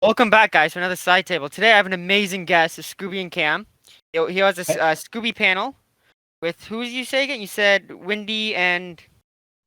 Welcome back, guys, to another side table. Today I have an amazing guest, Scooby and Cam. He has a Scooby panel with who did you say again? You said Wendy and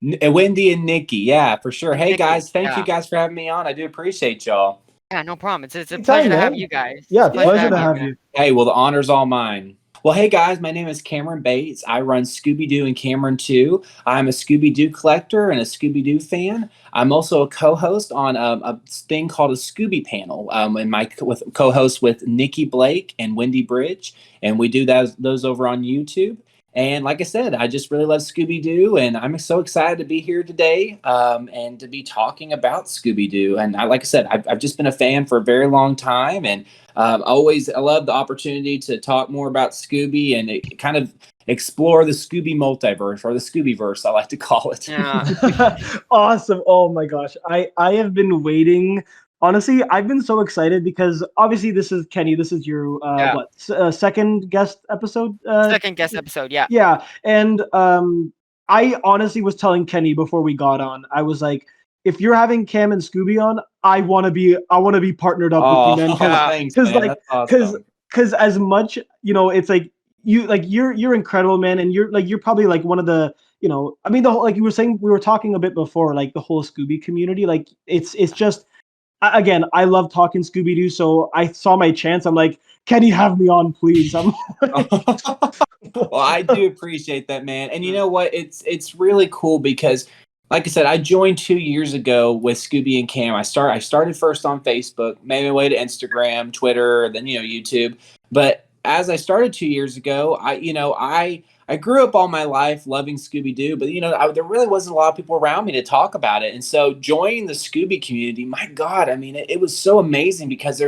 Wendy and Nikki, yeah, for sure. Hey Nikki. guys, thank you Yeah, guys for having me on. I do appreciate y'all. yeah, no problem. It's a pleasure Anytime, to have man. you guys. It's Yeah, a pleasure to pleasure have to you, have man. you. Hey, well, the honor's all mine. Well, hey guys, my name is Cameron Bates. I run Scooby Doo and Cameron Too. I'm a Scooby Doo collector and a Scooby Doo fan. I'm also a co-host on a thing called a Scooby Panel, and my with co-host with Nikki Blake and Wendy Bridge, and we do those over on YouTube. And like I said, I just really love Scooby Doo, and I'm so excited to be here today and to be talking about Scooby Doo. And like I said, I've just been a fan for a very long time, and I love the opportunity to talk more about Scooby and kind of explore the Scooby multiverse or the Scoobyverse, I like to call it. Yeah, Awesome. Oh my gosh. I have been waiting. Honestly, I've been so excited because obviously this is Kenny. This is your yeah. second guest episode? Second guest episode. Yeah, Yeah. And I honestly was telling Kenny before we got on, I was like, if you're having Cam and Scooby on, I want to be partnered up with you, Oh, man. Because yeah, thanks, because man. like That's because awesome. because as much, it's like you're incredible, man, and you're probably like one of the, I mean, the whole, like you were saying, we were talking a bit before, like the whole Scooby community, like it's just, again, I love talking Scooby Doo, so I saw my chance. I'm like, can you have me on, please? I'm Well, I do appreciate that, man. And you know what? It's really cool because, like I said, I joined 2 years ago with Scooby and Cam. I started first on Facebook, made my way to Instagram, Twitter, then YouTube. But as I started 2 years ago, I grew up all my life loving Scooby Doo, but there really wasn't a lot of people around me to talk about it. And so joining the Scooby community, my God, I mean, it was so amazing because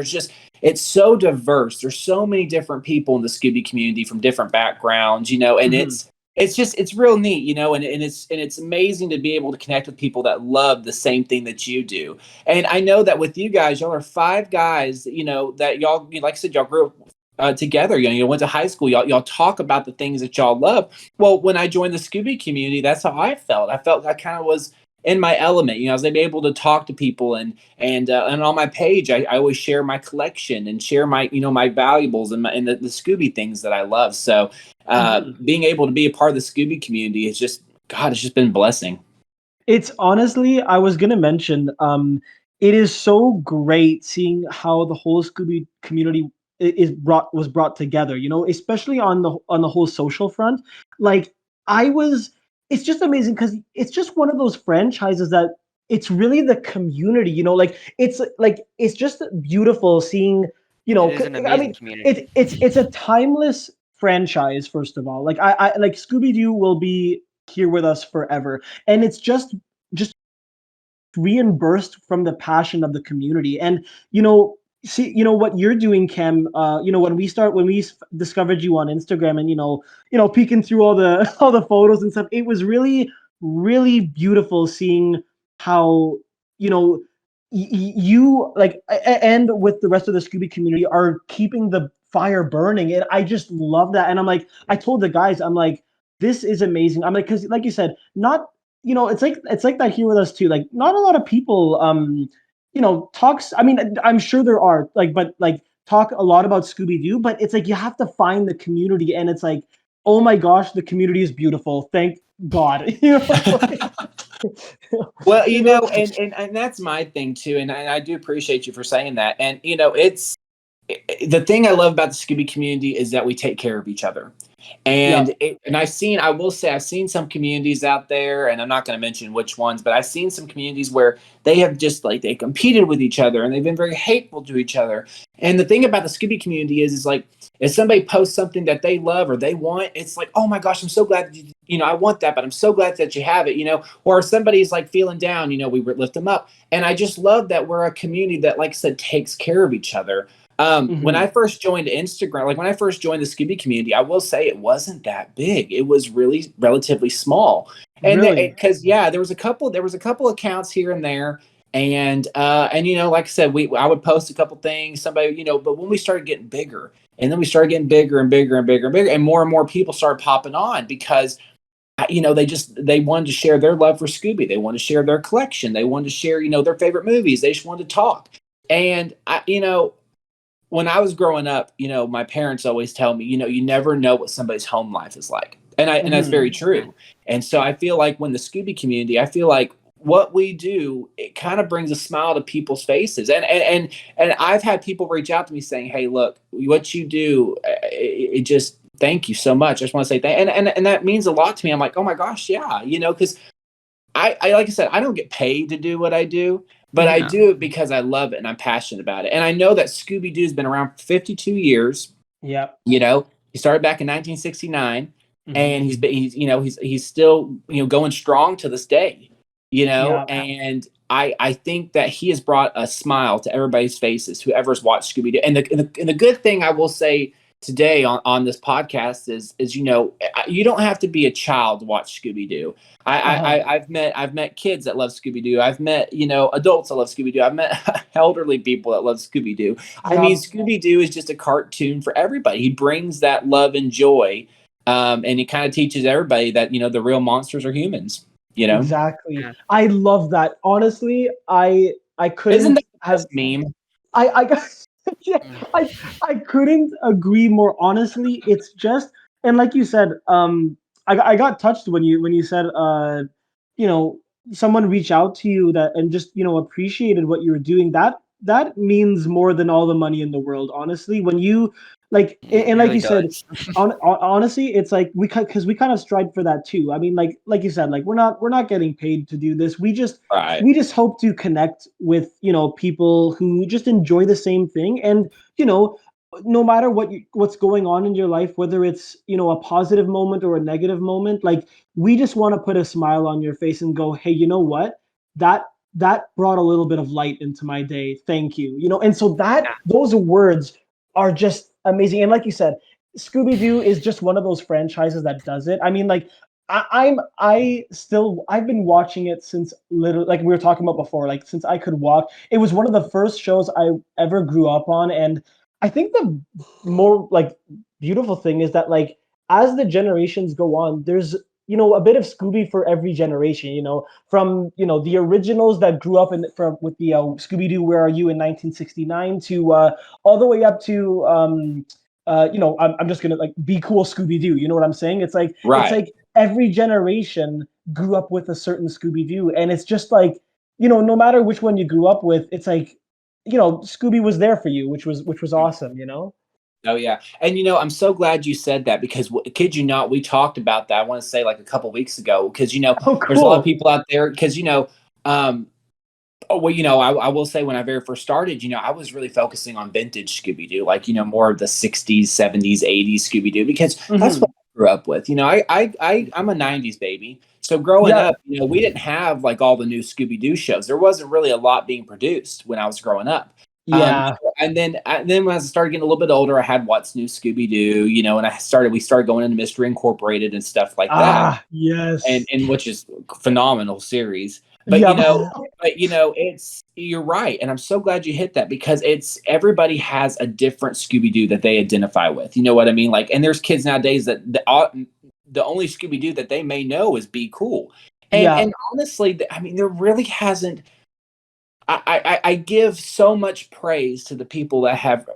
it's so diverse. There's so many different people in the Scooby community from different backgrounds, and Mhm. it's real neat, and it's amazing to be able to connect with people that love the same thing that you do. And I know that with you guys, y'all are five guys, that y'all, like I said, y'all grew up together. You went to high school. Y'all talk about the things that y'all love. Well, when I joined the Scooby community, that's how I felt. I felt I kind of was in my element. I was able to talk to people, and on my page, I always share my collection and share my my valuables and the Scooby things that I love. So Mhm. being able to be a part of the Scooby community is just, God, it's just been a blessing. It's honestly, I was gonna mention, it is so great seeing how the whole Scooby community was brought together. Especially on the whole social front. Like, I was, it's just amazing because it's just one of those franchises that it's really the community. It's just beautiful seeing. it is an I amazing mean, community. it's a timeless franchise. First of all, like I like Scooby Doo will be here with us forever, and it's just reimbursed from the passion of the community. And see, what you're doing, Cam, when we discovered you on Instagram, and peeking through all the all the photos and stuff, it was really, really beautiful seeing how, you know you, like, and with the rest of the Scooby community, are keeping the fire burning, and I just love that. And I'm like, I told the guys, I'm like, this is amazing. I'm like, because like you said, not, it's like that here with us too. Like, not a lot of people, talks. I mean, I'm sure there are, like, but like, talk a lot about Scooby Doo, but it's like you have to find the community, and it's like, oh my gosh, the community is beautiful. Thank God. Well, You know. and that's my thing too, and I do appreciate you for saying that. And it's the thing I love about the Scooby community is that we take care of each other. Yeah. And I will say, I've seen some communities out there, and I'm not going to mention which ones, but I've seen some communities where they have just, like, they competed with each other and they've been very hateful to each other. And the thing about the Scooby community is like, if somebody posts something that they love or they want, it's like, oh my gosh, I'm so glad I want that, but I'm so glad that you have it, or if somebody's like feeling down, we lift them up. And I just love that we're a community that, like I said, takes care of each other. When I Mhm. first joined Instagram, like when I first joined the Scooby community, I will say it wasn't that big. It was really relatively small, and Really. because yeah, there was a couple accounts here and there, and like I said, I would post a couple things, somebody, but when we started getting bigger, and then we started getting bigger and bigger and bigger and bigger, and more people started popping on because they wanted to share their love for Scooby. They wanted to share their collection. They wanted to share, their favorite movies. They just wanted to talk. And when I was growing up, my parents always tell me, you never know what somebody's home life is like. And that's very true. And so I feel like when the Scooby community, I feel like what we do, it kind of brings a smile to people's faces. And I've had people reach out to me saying, "Hey, look, what you do, it just thank you so much. I just want to say thank." And that means a lot to me. I'm like, "Oh my gosh, yeah," because I like I said, I don't get paid to do what I do, but I do it because I love it and I'm passionate about it. And I know that Scooby Doo's been around for 52 years. Yep. He started back in 1969, and he's still going strong to this day. Yeah. And I think that he has brought a smile to everybody's faces whoever's watched Scooby Doo. And the good thing I will say today on this podcast is you don't have to be a child to watch Scooby Doo. I've met kids that love Scooby Doo. I've met adults that love Scooby Doo. I've met elderly people that love Scooby Doo. I mean, Scooby Doo is just a cartoon for everybody. He brings that love and joy, and he kind of teaches everybody that the real monsters are humans. Exactly. Yeah. I love that. Honestly, I couldn't Isn't that have meme? I yeah, I couldn't agree more. Honestly, it's just, and like you said, I got touched when you said you know someone reached out to you that and just appreciated what you were doing. That means more than all the money in the world. Honestly, when you like and like really you said, does. honestly, it's like because we kind of strive for that too. I mean, like you said, like we're not getting paid to do this. Right. We just hope to connect with people who just enjoy the same thing, and no matter what's going on in your life, whether it's a positive moment or a negative moment, like we just want to put a smile on your face and go, hey, you know what, that brought a little bit of light into my day, thank you. And so those words are just amazing. And like you said, Scooby-Doo is just one of those franchises that does it. I mean, like I've been watching it since literally, like we were talking about before, like since I could walk. It was one of the first shows I ever grew up on, and I think the more like beautiful thing is that like as the generations go on, there's a bit of Scooby for every generation. From the originals that grew up with the Scooby Doo Where Are You in 1969 to all the way up to I'm just gonna like Be Cool Scooby Doo. You know what I'm saying? It's like every generation grew up with a certain Scooby Doo, and it's just like no matter which one you grew up with, it's like Scooby was there for you, which was awesome. Oh yeah, and I'm so glad you said that because kid you not, we talked about that. I want to say like a couple weeks ago because Oh, cool. there's a lot of people out there because I will say when I very first started, I was really focusing on vintage Scooby Doo, like more of the 60s, 70s, 80s Scooby Doo because that's what I grew up with. I'm a 90s baby. So growing up, we didn't have like all the new Scooby Doo shows. There wasn't really a lot being produced when I was growing up. Yeah. And then when I started getting a little bit older, I had What's New Scooby Doo, and we started going into Mystery Incorporated and stuff like that. Yes. And which is a phenomenal series. But you're right, and I'm so glad you hit that because everybody has a different Scooby Doo that they identify with. You know what I mean? Like, and there's kids nowadays that the only Scooby Doo that they may know is Be Cool. And honestly, I mean, there really hasn't. I give so much praise to the people that have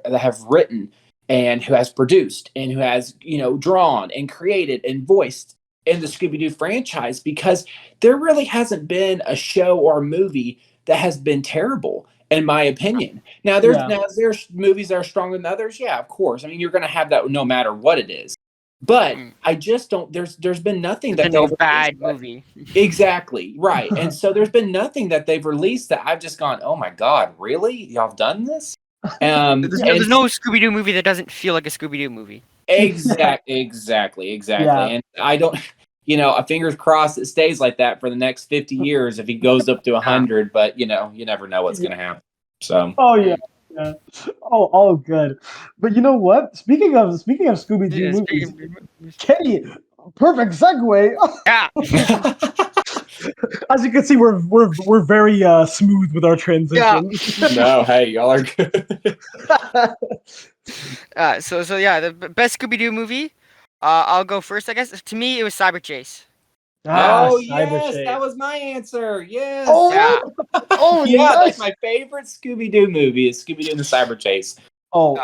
written and who has produced and who has drawn and created and voiced in the Scooby-Doo franchise because there really hasn't been a show or a movie that has been terrible in my opinion. Now there's movies that are stronger than others. Yeah, of course. I mean, you're going to have that no matter what it is. But I just don't. There's been nothing that no bad movie. Exactly right, and so there's been nothing that they've released that I've just gone, oh my god, really? Y'all have done this? There's no Scooby Doo movie that doesn't feel like a Scooby Doo movie. Exactly. Yeah. And I don't. Fingers crossed it stays like that for the next 50 years if he goes up to 100. But you never know what's going to happen. So. Oh yeah. Yeah. Oh, all good. But you know what? Speaking of Scooby Doo movies, Kenny, perfect segue. Yeah. As you can see, we're very smooth with our transition. Yeah. No, hey, y'all are good. So yeah, the best Scooby Doo movie. I'll go first, I guess. To me, it was Cyber Chase. Ah, Oh Cyber yes, that Chase. was my answer. Yes. Yeah. Oh, oh, Yeah, that's nice. my favorite Scooby Doo movie. Is Scooby Doo and the Cyber Chase. Oh,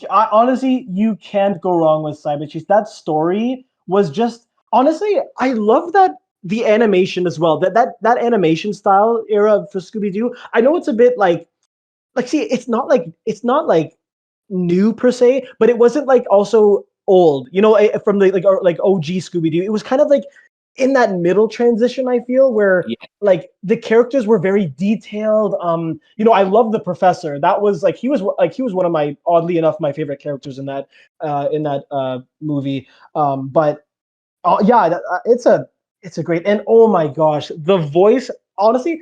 honestly, you can't go wrong with Cyber Chase. That story was just honestly, I love that the animation as well. That animation style era for Scooby Doo. I know it's a bit like see, it's not like new per se, but it wasn't like also old. You know, from the like OG Scooby Doo. It was kind of like in that middle transition. I feel where Yeah, like the characters were very detailed. I love the professor. That was like he was one of my oddly enough my favorite characters in that movie. But yeah, it's a great and oh my gosh, the voice. Honestly,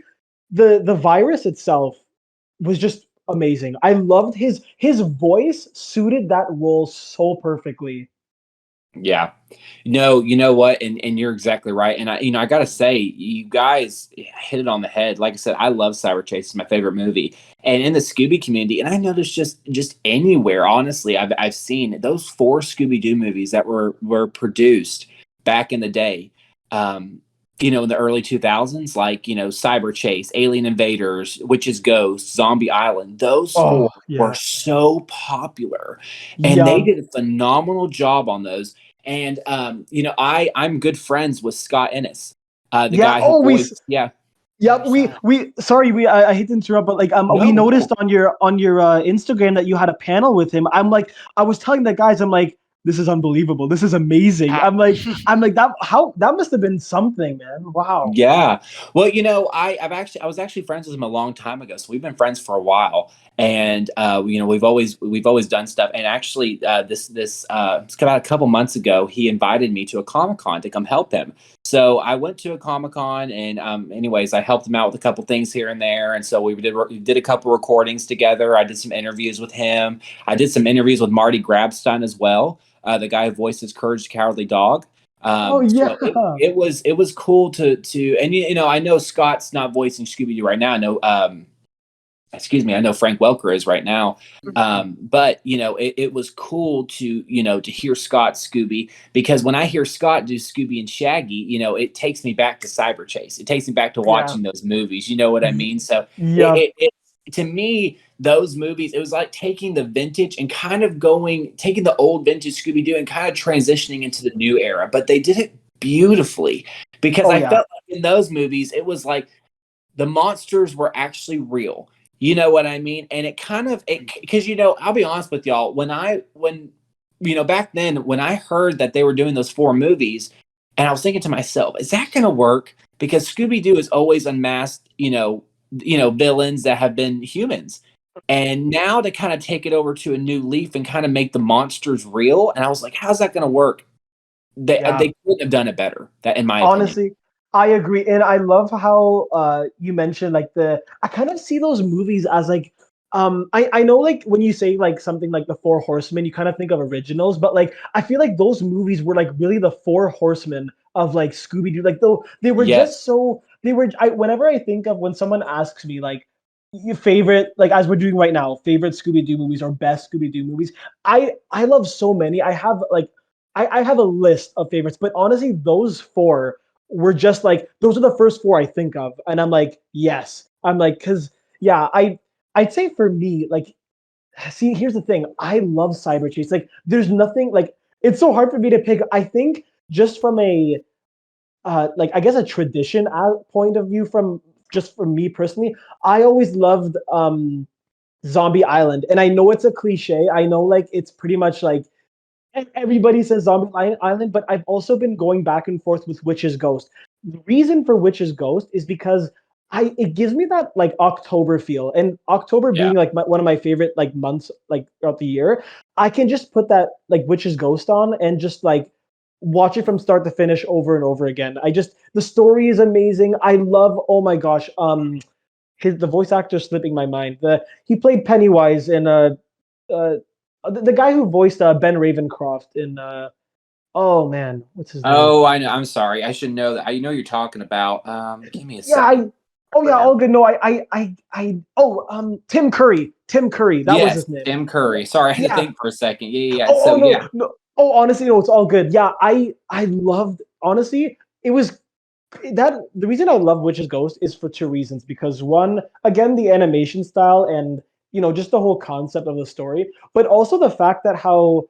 the virus itself was just amazing. I loved his voice suited that role so perfectly. yeah. No, you know what? And you're exactly right. And I gotta say, you guys hit it on the head. Like I said, I love Cyber Chase. It's my favorite movie. And in the Scooby community, and I noticed just anywhere, honestly, I've seen those 4 Scooby Doo movies that were produced back in the day. Um, in the early 2000s, like Cyber Chase, Alien Invaders, Witches Ghost, Zombie Island. Those 4 Oh were yeah, so popular, and they yeah, did a phenomenal job on those. And I'm good friends with Scott Ennis, the yeah. guy who Oh, voiced. Yeah, yeah. We sorry, I hate to interrupt, but like we no, noticed no, on your Instagram that you had a panel with him. I was telling the guys, I'm like, this is unbelievable. This is amazing. Ah. I'm like that must have been something, man. Wow. yeah. Well, I was actually friends with him a long time ago, so we've been friends for a while, and we've always done stuff. And actually, it's about a couple months ago, he invited me to a Comic-Con to come help him. So I went to a Comic-Con, and anyways, I helped him out with a couple things here and there. And so we did a couple recordings together. I did some interviews with him. I did some interviews with Marty Grabstein as well, the guy who voices Courage the Cowardly Dog. Oh So yeah. it was cool to and I know Scott's not voicing Scooby Doo right now. I know excuse me, I know Frank Welker is right now. But it was cool to hear Scott Scooby, because when I hear Scott do Scooby and Shaggy, it takes me back to Cyber Chase. It takes me back to Yeah. watching those movies. You know what I mean? So Yeah. it to me, those movies, it was like taking the vintage and kind of taking the old vintage Scooby Doo and kind of transitioning into the new era. But they did it beautifully, because Oh I yeah. felt like in those movies, it was like the monsters were actually real. You know what I mean? And it kind of because I'll be honest with y'all, when back then when I heard that they were doing those 4 movies, and I was thinking to myself, is that going to work? Because Scooby Doo has always unmasked villains that have been humans. And now to kind of take it over to a new leaf and kind of make the monsters real, and I was like, how's that going to work? Yeah. They couldn't have done it better. That, in my opinion. Honestly, I agree, and I love how you mentioned like I kind of see those movies as like I know like when you say like something like the Four Horsemen, you kind of think of originals, but like I feel like those movies were like really the Four Horsemen of like Scooby Doo. Like though they were Yes. just so they were. Whenever I think of when someone asks me like your favorite, like as we're doing right now, favorite Scooby Doo movies or best Scooby Doo movies, I love so many. I have like I have a list of favorites, but honestly, those 4 were just like those are the first 4 I think of, and I'm like, yes, I'm like, because yeah, I'd say for me, like, see, here's the thing, I love Cyber Chase. Like, there's nothing like it's so hard for me to pick. I think just from a like I guess a tradition point of view, from just for me personally, I always loved Zombie Island, and I know it's a cliche. I know like it's pretty much like everybody says Island, but I've also been going back and forth with Witch's Ghost. The reason for Witch's Ghost is because it gives me that like October feel, and October Yeah. being like one of my favorite like months like throughout the year, I can just put that like Witch's Ghost on and just like watch it from start to finish over and over again. The story is amazing. I love, oh my gosh, the voice actor slipping my mind. He played Pennywise in uh the guy who voiced Ben Ravencroft in oh man, what's his name? Oh, I know. I'm sorry. I should know that. I know you're talking about. Give me a Yeah, second. oh yeah, Remember him. all good. No, oh Tim Curry. Tim Curry, that was Yes, his name. Tim Curry. Sorry, I had to Yeah. think for a second. Yeah, yeah, yeah. Oh So no, yeah, no. Oh, honestly, no, it's all good. Yeah, I loved, honestly, it was the reason I love Witch's Ghost is for two reasons. Because one, again, the animation style and just the whole concept of the story, but also the fact that how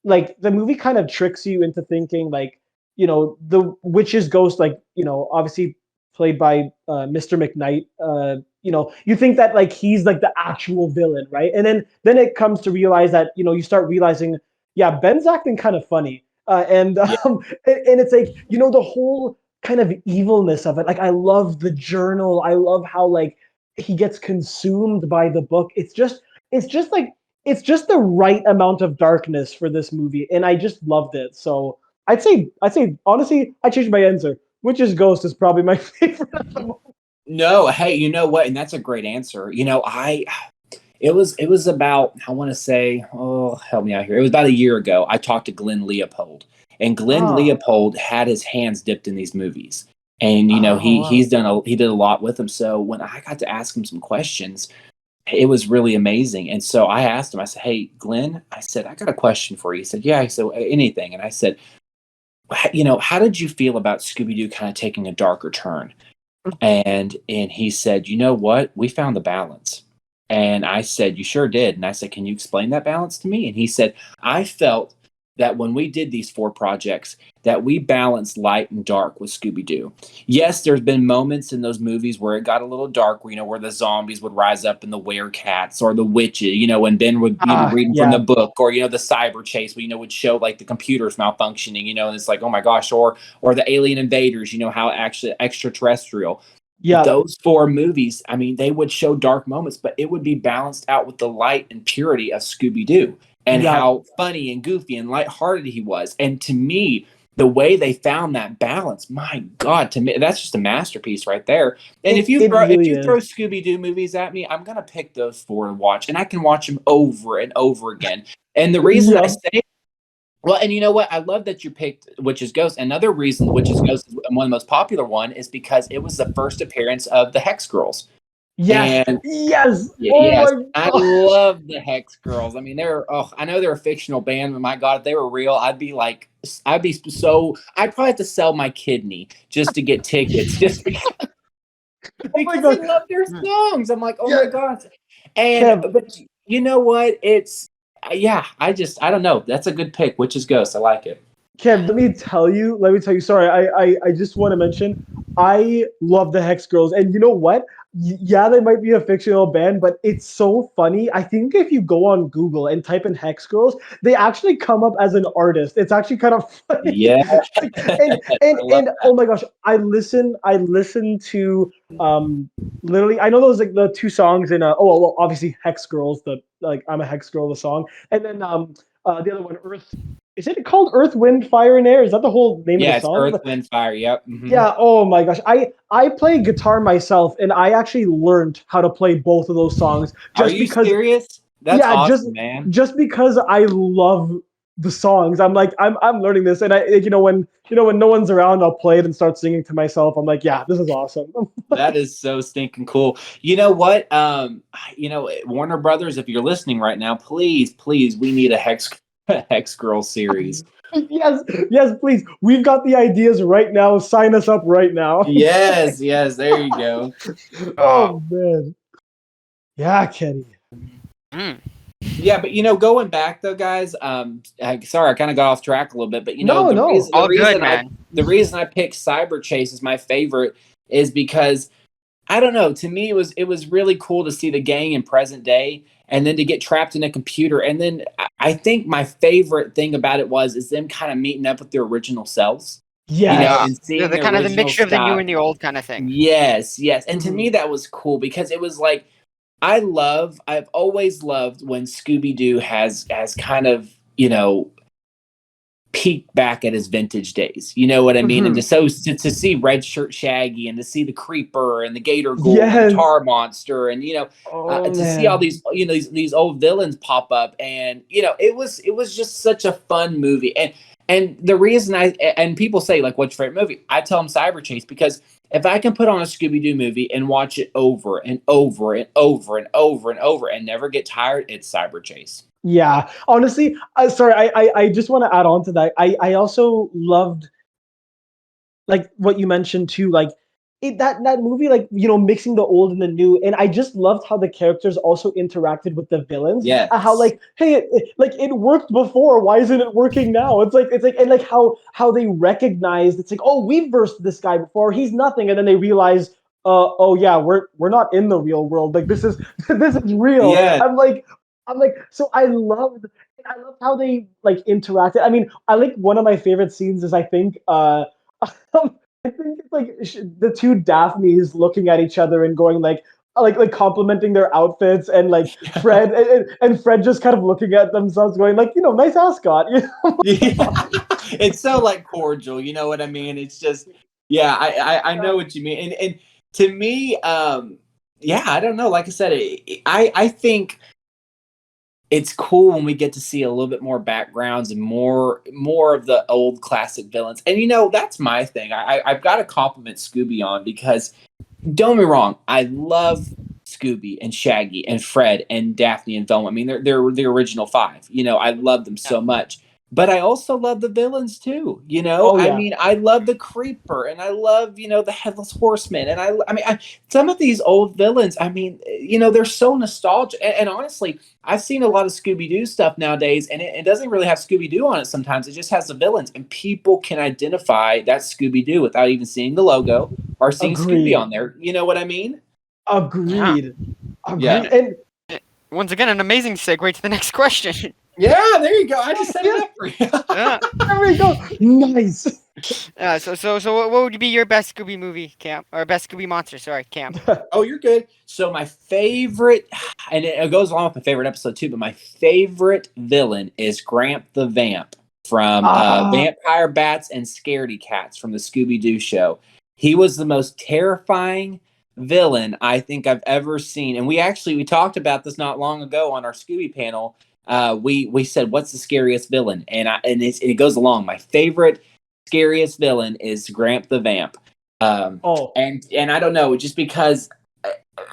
like the movie kind of tricks you into thinking like the witch's ghost, like obviously played by Mr. McKnight. You think that like he's like the actual villain, right? And then it comes to realize that you start realizing, yeah, Ben's acting kind of funny, and Yeah. and it's like the whole kind of evilness of it. Like I love the journal. I love how like he gets consumed by the book. It's just like it's just the right amount of darkness for this movie, and I just loved it. So I'd say honestly, I changed my answer. Witch's Ghost is probably my favorite at the moment. No, hey, you know what? And that's a great answer. It was about, I want to say, oh, help me out here. It was about a year ago. I talked to Glenn Leopold, and Glenn Oh, Leopold had his hands dipped in these movies. And oh, wow. he did a lot with them. So when I got to ask him some questions, it was really amazing. And so I asked him, I said, "Hey, Glenn," I said, "I got a question for you." He said, "Yeah." I said, "Anything." And I said, how did you feel about Scooby Doo kind of taking a darker turn?" And he said, "You know what? We found the balance." And I said, "You sure did." And I said, "Can you explain that balance to me?" And he said, "I felt that when we did these four projects, that we balanced light and dark with Scooby Doo. Yes, there's been moments in those movies where it got a little dark, where the zombies would rise up and the werecats or the witches, and Ben would be reading from the Yeah, book, or the cyber chase, where would show like the computers malfunctioning, and it's like, oh my gosh, or the alien invaders, how actually extraterrestrial. yeah, Those four movies, I mean, they would show dark moments, but it would be balanced out with the light and purity of Scooby Doo and yeah. how funny and goofy and lighthearted he was. And to me, the way they found that balance, my God, to me, that's just a masterpiece right there. And if It you it throw if really you throw is. Scooby Doo movies at me, I'm gonna pick those four to watch, and I can watch them over and over again. And the reason I Yep. say, well, and you know what? I love that you picked Witch's Ghost. Another reason Witch's Ghost is one of the most popular one is because it was the first appearance of the Hex Girls. Yes. And Yes. Oh yes, my I gosh. love the Hex Girls. I mean, I know they're a fictional band, but my God, if they were real, I'd probably have to sell my kidney just to get tickets, just Oh my because I god. love their Mm. songs. I'm like, oh Yeah, my God. And Kev. but you know what? Yeah, I don't know. That's a good pick. Witch's Ghost. I like it. Kev, let me tell you. Let me tell you. Sorry, I just want to mention. I love the Hex Girls, and you know what? Yeah, they might be a fictional band, but it's so funny. I think if you go on Google and type in Hex Girls, they actually come up as an artist. It's actually kind of funny. Yeah, Like, and I and love and that. oh my gosh, I listen to literally. I know those like the two songs in well, obviously Hex Girls, the like I'm a Hex Girl, the song, and then the other one, Earth. Is it called Earth, Wind, Fire, and Air? Is that the whole name of the Yeah, it's song? Earth, Wind, Fire. Yep. Yeah. Oh my gosh. I play guitar myself, and I actually learned how to play both of those songs Are just you because. serious? That's Yeah, just awesome, man. just because I love the songs. I'm like I'm learning this, and I when no one's around, I'll play it and start singing to myself. I'm like, yeah, this is awesome. That is so stinking cool. You know what? Warner Brothers, if you're listening right now, please, please, we need a Hex Girl series. Yes, yes, please. We've got the ideas right now. Sign us up right now. Yes, yes, there you go. Oh. Oh man. Yeah, Kenny. Mm. Yeah, but going back though, guys, sorry, I kind of got off track a little bit, but No, the reason no. the All good, reason I man. the reason I picked Cyber Chase as my favorite is because I don't know. To me, it was really cool to see the gang in present day, and then to get trapped in a computer. And then I think my favorite thing about it is them kind of meeting up with their original selves, Yeah. and The, seeing the their kind of the original mixture of the new style. and the old kind of thing. Yes, yes. And to Mhm. me, that was cool because it was like I've always loved when Scooby Doo has kind of peek back at his vintage days. You know what I mean? And Mhm. to see Red Shirt Shaggy and to see the Creeper and the Gator Ghoul and Yes. Tar Monster and Oh to see all man. these these old villains pop up, and it was just such a fun movie. And the reason and people say like, what's your favorite movie? I tell them Cyber Chase because if I can put on a Scooby Doo movie and watch it over and over and over and over and over and never get tired, it's Cyber Chase. Yeah. Honestly, sorry, I just want to add on to that. I also loved like what you mentioned too, like that movie, like mixing the old and the new, and I just loved how the characters also interacted with the villains. How Yes. like, hey, it worked before, why isn't it working now? It's like, and like how they recognized, it's like, oh, we've versed this guy before, he's nothing, and then they realize, oh yeah, we're not in the real world. Like this is this is real. Yeah. I'm like, so I love how they like interacted. I mean, I like one of my favorite scenes is I think I think it's like the two Daphnes looking at each other and going like complimenting their outfits, and like Fred and Fred just kind of looking at themselves going like, nice ascot. Yeah. It's so like cordial, you know what I mean? It's just, yeah, I know what you mean. And to me, yeah, I don't know. Like I said, I think it's cool when we get to see a little bit more backgrounds and more of the old classic villains. And that's my thing. I've got to compliment Scooby on, because don't get me wrong, I love Scooby and Shaggy and Fred and Daphne and Velma. I mean, they're the original five. I love them so much. But I also love the villains too. Oh I yeah, mean, I love the Creeper, and I love the Headless Horseman, and I mean, some of these old villains. I mean, they're so nostalgic. And honestly, I've seen a lot of Scooby Doo stuff nowadays, and it doesn't really have Scooby Doo on it. Sometimes it just has the villains, and people can identify that Scooby Doo without even seeing the logo or seeing Scooby agreed, on there. You know what I mean? Yeah. agreed, Yeah. agreed, and Once again, an amazing segue to the next question. Yeah, there you go. I just set it up for you. Yeah. there we go, nice. So what would be your best Scooby movie, Cam, or best Scooby monster? Sorry, Cam. Oh, you're good. So my favorite, and it goes along with my favorite episode too, but my favorite villain is Gramp the Vamp from Ah, Vampire Bats and Scaredy Cats from the Scooby Doo show. He was the most terrifying villain I think I've ever seen. And we talked about this not long ago on our Scooby panel. We said, what's the scariest villain? And it goes along. My favorite scariest villain is Gramp the Vamp. oh, And I don't know, just because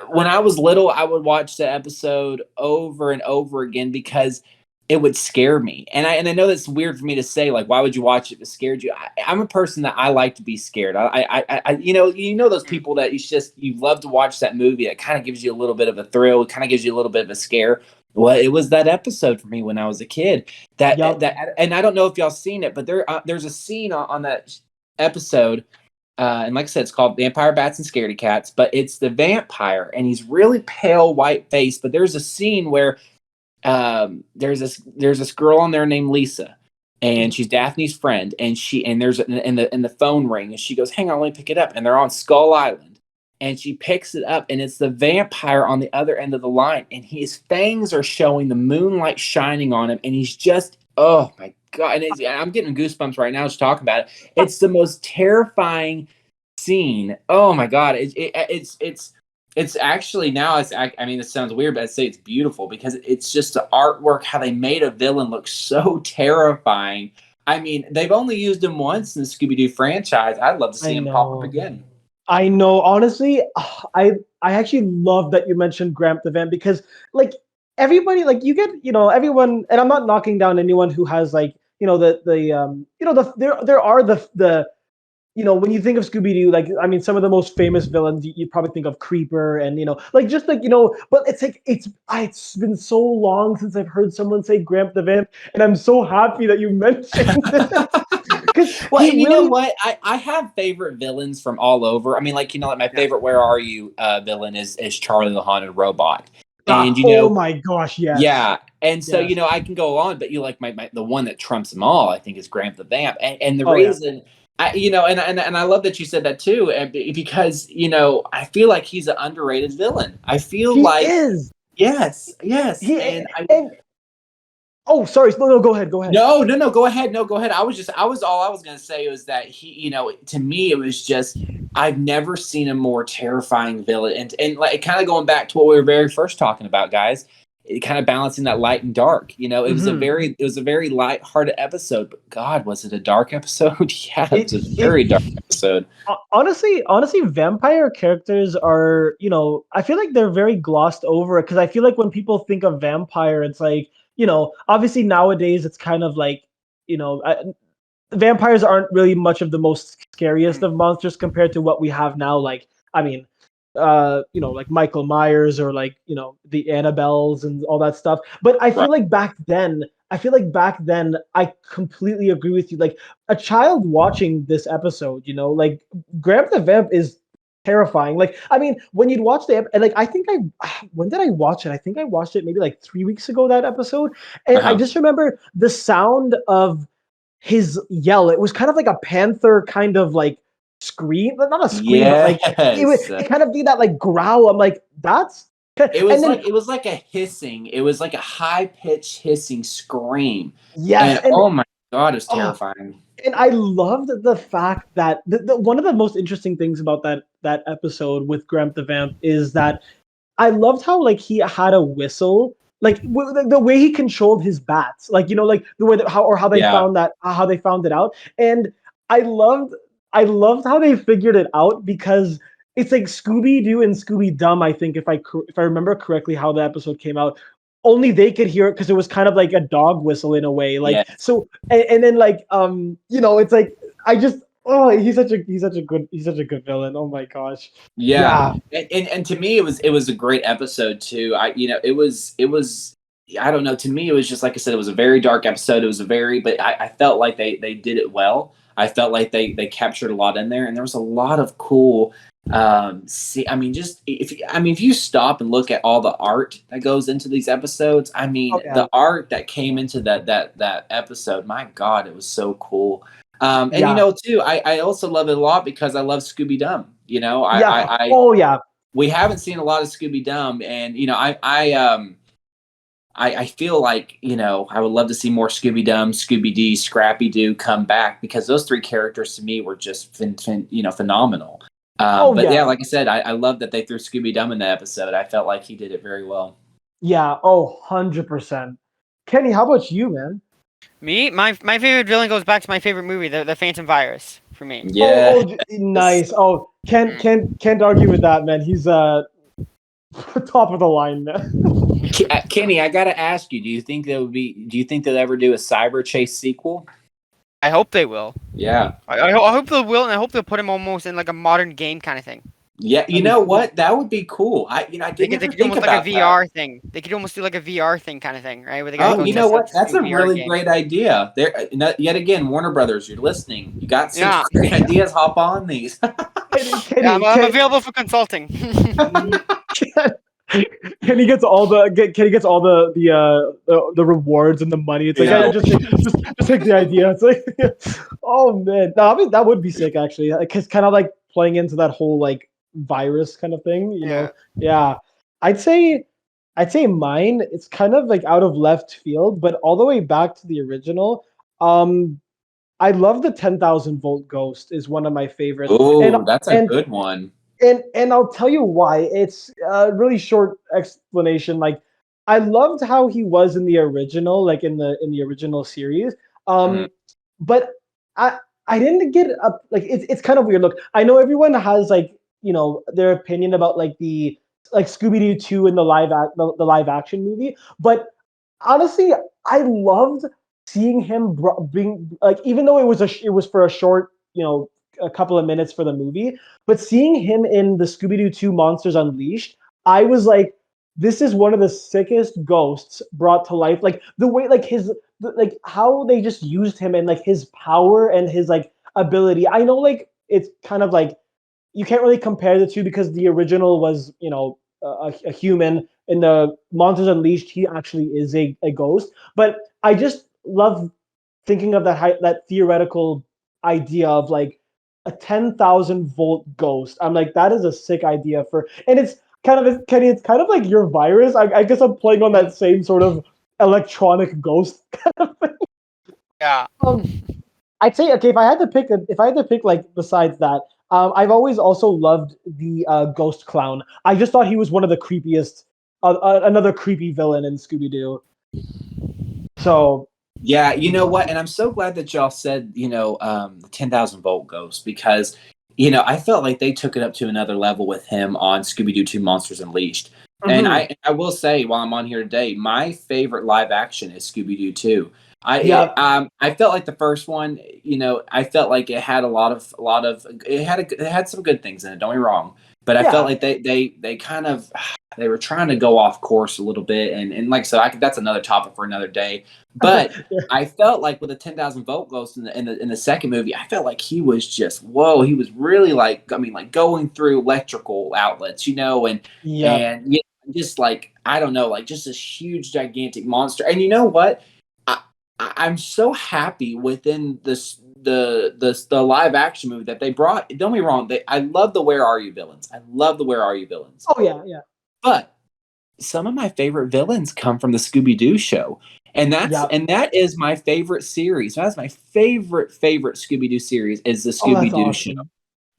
when I was little, I would watch the episode over and over again because it would scare me. And I know that's weird for me to say, like, why would you watch it if it scared you? I'm a person that I like to be scared. Those people that you love to watch that movie that kind of gives you a little bit of a thrill, kind of gives you a little bit of a scare. Well, it was that episode for me when I was a kid. yup. And I don't know if y'all seen it, but there's a scene on that episode, and like I said, it's called Vampire Bats and Scaredy Cats, but it's the vampire, and he's really pale, white face. But there's a scene where there's this girl on there named Lisa, and she's Daphne's friend, and there's in the phone ring, and she goes, "Hang on, let me pick it up." And they're on Skull Island, and she picks it up, and it's the vampire on the other end of the line, and his fangs are showing, the moonlight shining on him, and he's just, oh my God, and I'm getting goosebumps right now just talking about it. It's the most terrifying scene. Oh my God, it's actually now. I mean, this sounds weird, but I'd say it's beautiful because it's just the artwork, how they made a villain look so terrifying. I mean, they've only used him once in the Scooby Doo franchise. I'd love to see I him pop up know. again. I know. Honestly, I actually love that you mentioned Gramp the Van, because like everybody, like you get, everyone, and I'm not knocking down anyone who has like, there are the when you think of Scooby Doo, like, I mean, some of the most famous villains, you probably think of Creeper, and like, just like, but it's like it's been so long since I've heard someone say Gramp the Vamp, and I'm so happy that you mentioned it because Well, he and you know really, what? I have favorite villains from all over. I mean, like, like my Yeah. favorite Where Are You villain is Charlie the Haunted Robot. And oh my gosh, yes, yeah. And so, yes, I can go on, but you like my the one that trumps them all, I think, is Gramp the Vamp. And the oh yeah, reason and I love that you said that too, because I feel like he's an underrated villain. I feel he like is, yes, he and I and oh, sorry, no, go ahead, go ahead. no, go ahead. No, go ahead. All I was going to say was that he, to me, it was just, I've never seen a more terrifying villain. And like, kind of going back to what we were very first talking about, guys, it kind of balancing that light and dark, Mhm. it was a very light-hearted episode, but God, was it a dark episode? Yeah, it it was a it very dark episode. honestly, vampire characters are, I feel like they're very glossed over, because I feel like when people think of vampire, it's like, obviously nowadays it's kind of like, you know, vampires aren't really much of the most scariest of monsters compared to what we have now. Like, I mean, like Michael Myers or like, the Annabelles and all that stuff. But I Right. feel like back then, I completely agree with you. Like a child watching this episode, like Gramp the Vamp is terrifying. Like, I mean, when you'd watch and like, when did I watch it? I think I watched it maybe like 3 weeks ago, that episode. And I Uh-huh. just remember the sound of his yell. It was kind of like a panther kind of like scream, but not a scream, but like Yes. it kind of be that like growl. I'm like, that's It and was then like a hissing. It was like a high pitched hissing scream, yes, and and oh my god, it's oh, terrifying. and I loved the fact that one of the most interesting things about that episode with Gramp the Vamp is that I loved how like he had a whistle, like the way he controlled his bats, like like the way that how they Yeah, found that how they found it out, and I loved I loved how they figured it out because it's like Scooby Doo and Scooby Dum. I think if I remember correctly how the episode came out, only they could hear it because it was kind of like a dog whistle in a way, like yes, so, and then like it's like I just oh he's such a good villain. Oh my gosh, yeah. yeah. And to me, it was a great episode too. It was. I don't know. To me, it was just like I said. It was a very dark episode. It was but I felt like they did it well. I felt like they captured a lot in there, and there was a lot of cool. I mean, just if you stop and look at all the art that goes into these episodes, I mean, Oh yeah. the art that came into that episode, my God, it was so cool. And Yeah. too, I also love it a lot because I love Scooby Dum. Yeah. Oh yeah. We haven't seen a lot of Scooby Dum, and I feel like I would love to see more Scooby Dum, Scooby Dee, Scrappy Doo come back because those three characters to me were just phenomenal. Oh But yeah, yeah. like I said, I love that they threw Scooby Dum in the episode. I felt like he did it very well. Yeah. Oh, 100%. Kenny, how about you, man? Me, my favorite villain goes back to my favorite movie, the Phantom Virus, for me. Yeah. Nice. Oh, can't argue with that, man. He's top of the line, man. Kenny, I gotta ask you: Do you think they'll ever do a Cyber Chase sequel? I hope they will. Yeah. I hope they will, and I hope they'll put him almost in like a modern game kind of thing. Yeah, you know what? That would be cool. I They didn't could ever do think almost like about a that. VR thing. They could almost do like a VR thing kind of thing, right? Where the guy Oh, goes you know what? That's a VR really game. great idea. There, yet again, Warner Brothers, you're listening. You got some Yeah. great ideas. Hop on these. Kenny, Yeah, I'm available for consulting. Kenny gets all the rewards and the money. It's like, Yeah. yeah, just take the idea. It's like, oh man, no, I mean that would be sick actually, because kind of like playing into that whole like virus kind of thing, Yeah, I'd say mine. It's kind of like out of left field, but all the way back to the original. I love the 10,000 volt ghost is one of my favorites, Oh, that's a and good one. and I'll tell you why. It's a really short explanation. Like I loved how he was in the original, like in the original series. Mhm. But I didn't get up like it's kind of weird. Look, I know everyone has like their opinion about like the like Scooby Doo 2 in the the live action movie, but honestly, I loved seeing him being like even though it was for a short a couple of minutes for the movie, but seeing him in the Scooby Doo 2 Monsters Unleashed, I was like, this is one of the sickest ghosts brought to life. Like the way, like like how they just used him and like his power and his like ability. I know, like it's kind of like you can't really compare the two because the original was, a human. In the Monsters Unleashed, he actually is a ghost. But I just love thinking of that theoretical idea of like a 10,000 volt ghost. I'm like, that is a sick idea and it's kind of Kenny. It's kind of like your virus. I guess I'm playing on that same sort of electronic ghost kind of thing. Yeah. I'd say okay. If I had to pick like besides that, I've always also loved the ghost clown. I just thought he was one of the creepiest, another creepy villain in Scooby Doo. So Yeah, you know what? And I'm so glad that y'all said, the 10,000 volt ghost because, I felt like they took it up to another level with him on Scooby Doo 2 Monsters Unleashed. And I will say, while I'm on here today, my favorite live action is Scooby Doo 2. Yeah. I felt like the first one, I felt like it had it had some good things in it. Don't be wrong, but I felt Yeah. like they kind of they were trying to go off course a little bit, and like so, that's another topic for another day. But I felt like with the 10,000 Volt Ghost in the second movie, I felt like he was just whoa. He was really like like going through electrical outlets, Yep. and just like I don't know, like just this huge gigantic monster. And you know what? I'm so happy within the live action movie that they brought. Don't be wrong. I love the Where Are You villains. I love the Where Are You villains. Oh yeah, yeah. But some of my favorite villains come from the Scooby Doo show, and Yep. that is my favorite series. That's my favorite Scooby Doo series is the Oh, that's Scooby Doo show, awesome.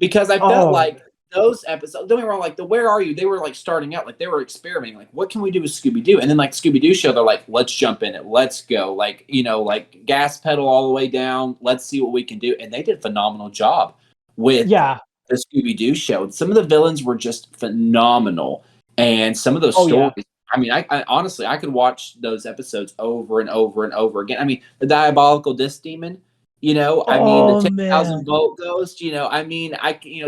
because I felt Oh, like those episodes. Don't get me wrong. Like the Where Are You, they were like starting out, like they were experimenting. Like what can we do with Scooby Doo? And then like Scooby Doo show, they're like, let's jump in it, let's go. Like like gas pedal all the way down. Let's see what we can do. And they did a phenomenal job with yeah. the Scooby Doo show. Some of the villains were just phenomenal, and some of those Oh yeah. stories. I mean, I honestly I could watch those episodes over and over and over again. I mean, the Diabolical Disc Demon. I mean, the Oh 10,000 man. Volt Ghost, I mean,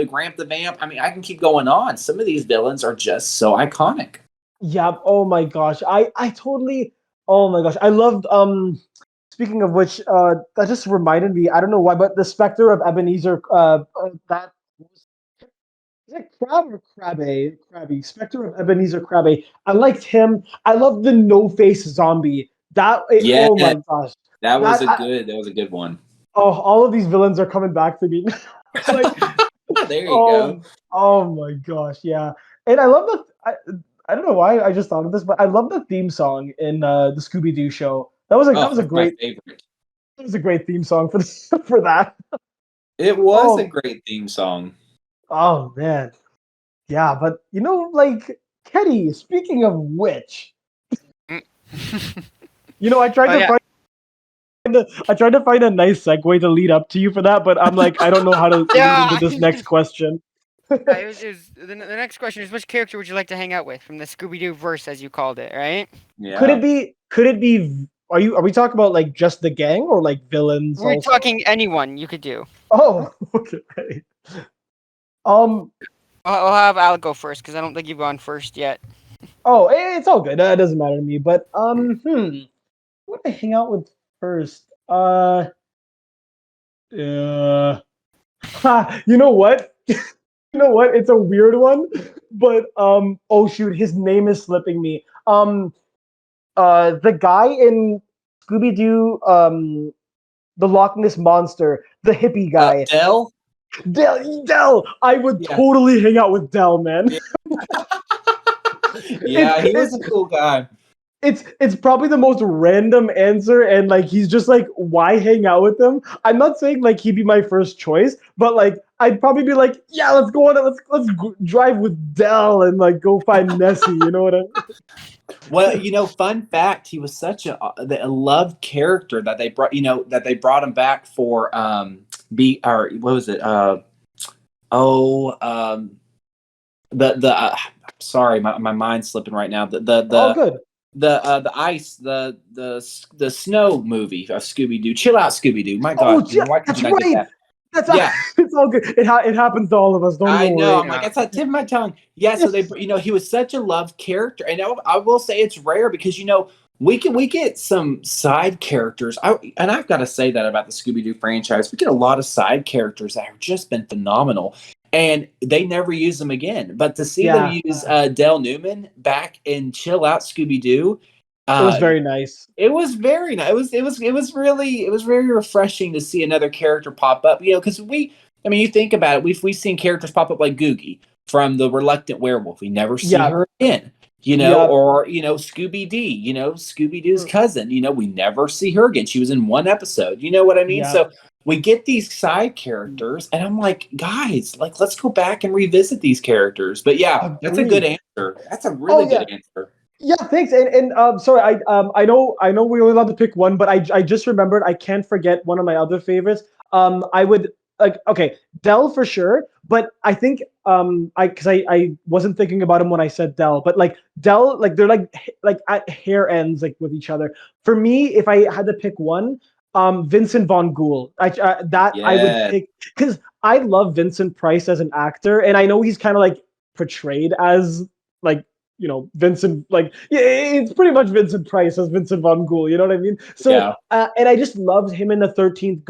Gramp the Vamp. I mean, I can keep going on. Some of these villains are just so iconic. Yep. Oh my gosh. I totally. Oh my gosh. I loved. Speaking of which, that just reminded me. I don't know why, but the Spectre of Ebenezer. That is it Crab or Crabbe? Crabby. Spectre of Ebenezer Crabbe. I liked him. I loved the No Face Zombie. Yeah, Oh my gosh. That. that was a good one. Oh, all of these villains are coming back to me. Like, There you go. oh my gosh, yeah. And I love the. I don't know why I just thought of this, but I love the theme song in the Scooby Doo show. Oh, that's my favorite. that was a great theme song for this, for that. It was a Oh, great theme song. oh man, yeah. But like Kenny. Speaking of which, Mm. I tried Oh to yeah. find. I tried to find a nice segue to lead up to you for that, but I'm like, I don't know how to lead into Yeah. this next question. The next question is, which character would you like to hang out with from the Scooby Doo verse, as you called it, right? Could it Yeah. be? Could it be? Are we talking about like just the gang or like villains We're also? talking anyone you could do. Oh, okay. Um. I'll have Al go first because I don't think you've gone first yet. Oh, it's all good. It doesn't matter to me. But what do I hang out with first? You know what? You know what? It's a weird one, but oh shoot, his name is slipping me. The guy in Scooby Doo, the Loch Ness monster, the hippie guy. Dell? Dell. I would Yeah. totally hang out with Dell, man. Yeah. Yeah, he was a cool guy. It's probably the most random answer, and like he's just like, why hang out with him? I'm not saying like he'd be my first choice, but like I'd probably be like, yeah, let's go on, drive with Dell and like go find Nessie. You know what I mean? Well, fun fact, he was such a loved character that they brought him back for or what was it? The sorry, my mind's slipping right now. Oh, good. The ice, the snow movie of Scooby Doo. Chill out, Scooby Doo. My Oh, God, why could that's you not get right. that? That's Yeah. it's all good. It happens to all of us. Don't I even know. worry. I'm like, it's on tip of my tongue. Yeah. So he was such a loved character, and I will say it's rare because we get some side characters. I've got to say that about the Scooby Doo franchise. We get a lot of side characters that have just been phenomenal, and they never use them again. But to see them use Dell Newman back in Chill Out Scooby Doo, it was very nice. it was very nice. It was very refreshing to see another character pop up. Because you think about it, we've seen characters pop up like Googie from the Reluctant Werewolf. We never see her again. Or Scooby D. Scooby Doo's cousin. We never see her again. She was in one episode. You know what I mean? Yeah. So we get these side characters, and I'm like, guys, like let's go back and revisit these characters. But yeah, that's a good answer. That's a really good answer. Yeah, thanks. And sorry, I know we're only allowed to pick one, but I just remembered I can't forget one of my other favorites. I would like okay, Dell for sure, but I think I wasn't thinking about him when I said Dell, but like Dell, like they're like at hair ends like with each other. For me, if I had to pick one, Vincent Von Ghoul. I would Yeah. pick because I love Vincent Price as an actor, and I know he's kind of like portrayed as like Vincent, like yeah, it's pretty much Vincent Price as Vincent Von Ghoul. You know what I mean? So Yeah. and I just loved him in the 13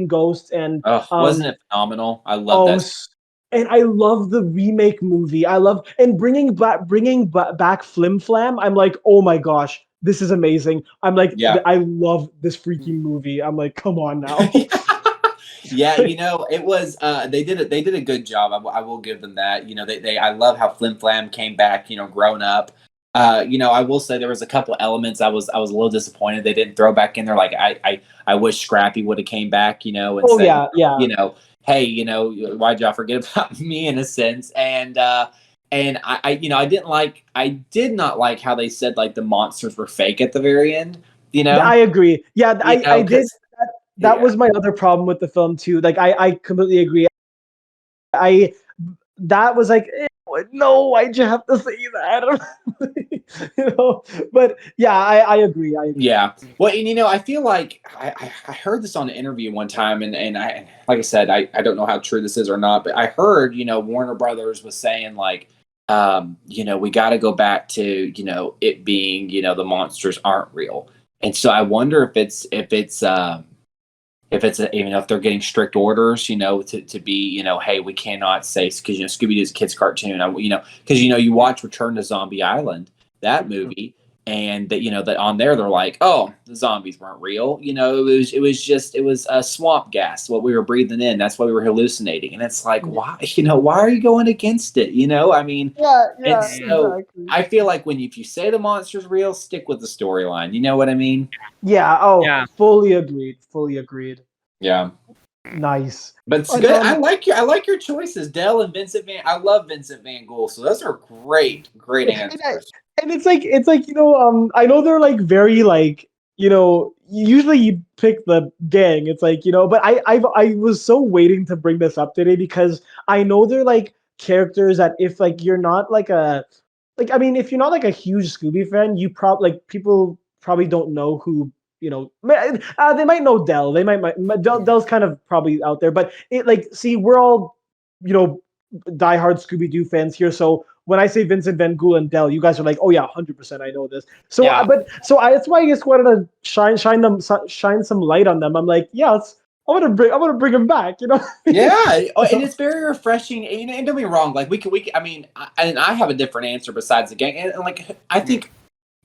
Ghosts, and Oh, wasn't it phenomenal? I love oh, that. and I love the remake movie. I love and back Flim Flam. I'm like, oh my gosh, this is amazing. I'm like, Yeah. I love this freaking movie. I'm like, come on now. Yeah, it was they did a good job. I will give them that. They I love how Flim Flam came back, grown up. I will say there was a couple elements I was a little disappointed they didn't throw back in there. Like I wish Scrappy would have came back, and Oh said, yeah, yeah. Hey, why'd y'all forget about me in a sense? And I did not like how they said like the monsters were fake at the very end, I agree. Yeah, I did. 'cause That yeah. was my other problem with the film too. Like I completely agree. I that was like no, why'd you have to say that? But yeah, I agree. I agree. Yeah. Well, and I feel like I heard this on an interview one time, and I, like I said, I don't know how true this is or not, but I heard, Warner Brothers was saying like, we got to go back to, it being, the monsters aren't real. And so I wonder if they're getting strict orders, to be, hey, we cannot say, because, Scooby Doo is a kid's cartoon, because, you watch Return to Zombie Island, that movie, and that on there, they're like, oh, the zombies weren't real. It was swamp gas, what we were breathing in. That's why we were hallucinating. And it's like, why, why are you going against it? I mean, Yeah, so exactly. I feel like if you say the monster's real, stick with the storyline. You know what I mean? Yeah. Oh, Yeah. fully agreed. Fully agreed. Yeah. Nice. But it's But, good. I like your choices, Dell and Vincent Van. I love Vincent Van Gogh. So those are great answers. and it's like I know they're like very like usually you pick the gang. It's like but I was so waiting to bring this up today because I know they're like characters that if like you're not like a like I mean if you're not like a huge Scooby fan, you probably like people probably don't know who they might know Dell. They Dell's kind of probably out there, but it like see we're all diehard Scooby Doo fans here. So when I say Vincent Van Gogh and Dell, you guys are like, oh yeah, 100%, I know this. So Yeah. that's why I just wanted to shine some light on them. I'm like, yes, I'm gonna bring him back. Yeah, and it's very refreshing. And don't be wrong, like we can. I mean, I have a different answer besides the gang. And like I think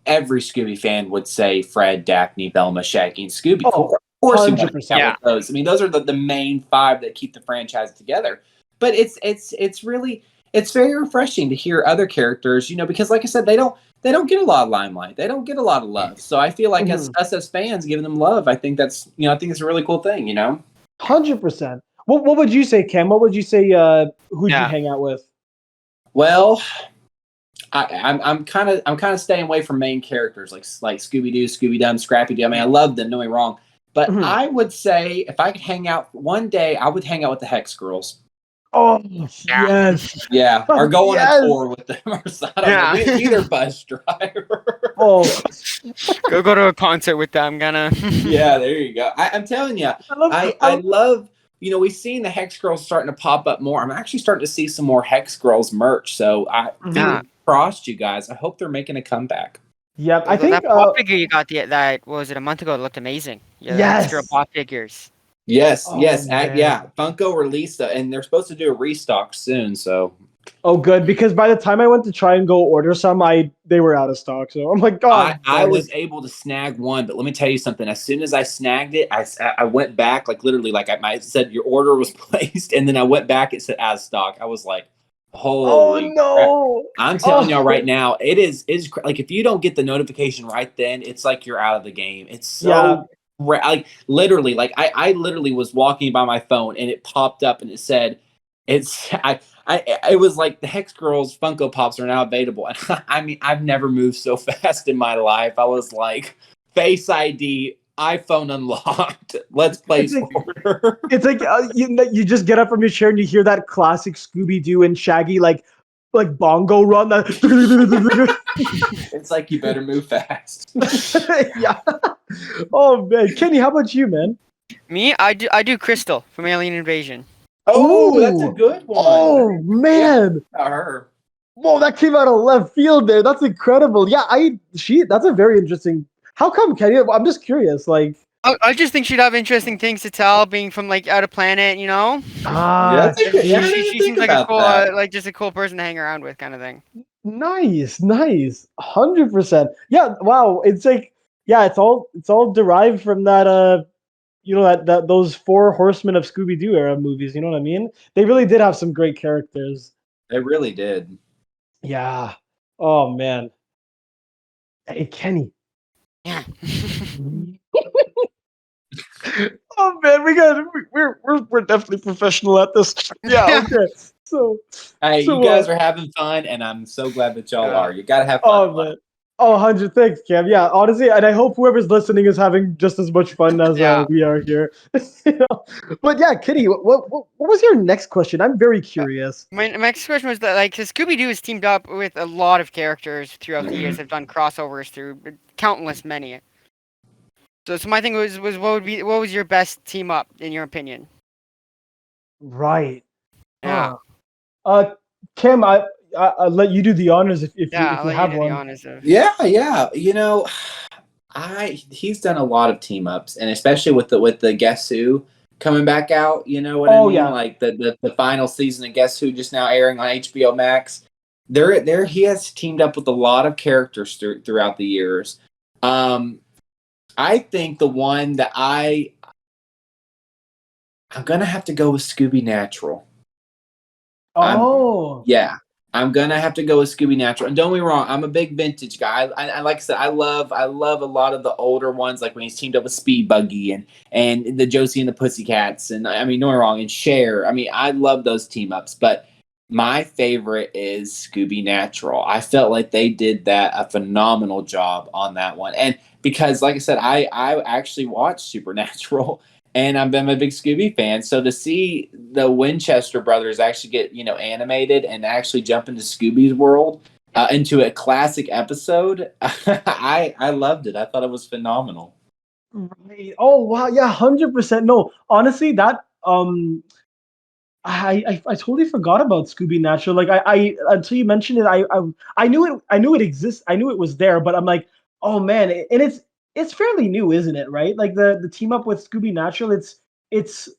every Scooby fan would say Fred, Daphne, Velma, Shaggy, and Scooby. Oh, Of course, you want to 100%. count Yeah. with those. I mean, those are the main five that keep the franchise together. But it's really very refreshing to hear other characters, because like I said, they don't get a lot of limelight. They don't get a lot of love. So I feel like as fans giving them love, I think that's it's a really cool thing. 100%. What would you say, Cam? What would you say? Who'd you hang out with? Well, I'm kind of staying away from main characters like Scooby Doo, Scooby Dum, Scrappy Doo. I mean, I love them. Don't get me wrong, but I would say if I could hang out one day, I would hang out with the Hex Girls. Oh yes, yeah, or go on a tour with them or something. Yeah. Be their bus driver. Oh, Go to a concert with them, gonna. Yeah, there you go. I'm telling you, I love. We've seen the Hex Girls starting to pop up more. I'm actually starting to see some more Hex Girls merch. So fingers crossed, you guys. I hope they're making a comeback. Yep, I think that pop figure you got that what was it a month ago? It looked amazing. Yeah, yes, extra pop figures. Yes, Oh, yes, man. Funko released and they're supposed to do a restock soon. So, oh, good because by the time I went to try and go order some, they were out of stock. So I'm like, God, I was able to snag one, but let me tell you something. As soon as I snagged it, I went back like literally like I said your order was placed, and then I went back. It said out of stock. I was like, holy no! Crap. I'm telling y'all right now, it is like if you don't get the notification right then, it's like you're out of the game. It's so like literally like I literally was walking by my phone and it popped up and it said it was like the Hex Girls Funko Pops are now available. And I mean, I've never moved so fast in my life. I was like, Face ID, iPhone unlocked. Let's place orders. It's like you just get up from your chair and you hear that classic Scooby Doo and Shaggy like bongo run. It's like you better move fast. Yeah. Oh man, Kenny, how about you, man? Me, I do Crystal from Alien Invasion. Oh, that's a good one. Oh man. About her. Whoa, that came out of left field there. That's incredible. Yeah, that's a very interesting. How come, Kenny? I'm just curious. Like, I just think she'd have interesting things to tell, being from like out of planet, you know. Yeah, that's a good, yeah, I didn't She think seems like a about cool, that. like just a cool person to hang around with, kind of thing. nice, 100%. Yeah, wow. It's like, yeah, it's all derived from that. That those four horsemen of Scooby Doo era movies. You know what I mean? They really did have some great characters. They really did. Yeah. Oh man. Hey, Kenny. Yeah. Oh man, we're definitely professional at this. Yeah, okay. So Hey, so you guys are having fun, and I'm so glad that y'all are. You gotta have fun. oh man. Oh, 100 thanks, Cam. Yeah, honestly, and I hope whoever's listening is having just as much fun as Yeah. we are here. You know? But yeah, Kitty, what was your next question? I'm very curious. My next question was that like Scooby Doo has teamed up with a lot of characters throughout the years. They've done crossovers through countless many. So my thing was what was your best team up in your opinion? Right. Yeah. Cam, I'll let you do the honors if Yeah, you I'll let have you do the one. honors of. Yeah. He's done a lot of team ups, and especially with the Guess Who coming back out. You know what I mean? Yeah. Like the final season of Guess Who just now airing on HBO Max. There he has teamed up with a lot of characters throughout the years. I think the one that I'm gonna have to go with Scooby Natural. I'm gonna have to go with Scooby Natural. And don't be wrong, I'm a big vintage guy. I like I said, I love a lot of the older ones, like when he's teamed up with Speed Buggy and the Josie and the Pussycats, and I mean, don't be wrong, and Cher. I mean, I love those team ups, but my favorite is Scooby Natural. I felt like they did a phenomenal job on that one, and because, like I said, I actually watched Supernatural. And I'm a big Scooby fan, so to see the Winchester brothers actually get animated and actually jump into Scooby's world, into a classic episode, I loved it. I thought it was phenomenal. Right. Oh wow, yeah, 100%. No, honestly, that I totally forgot about Scooby Natural. Like I until you mentioned it, I knew it exists. I knew it was there, but I'm like, oh man, and it's fairly new, isn't it? Right? Like the team up with Scooby Natural, it's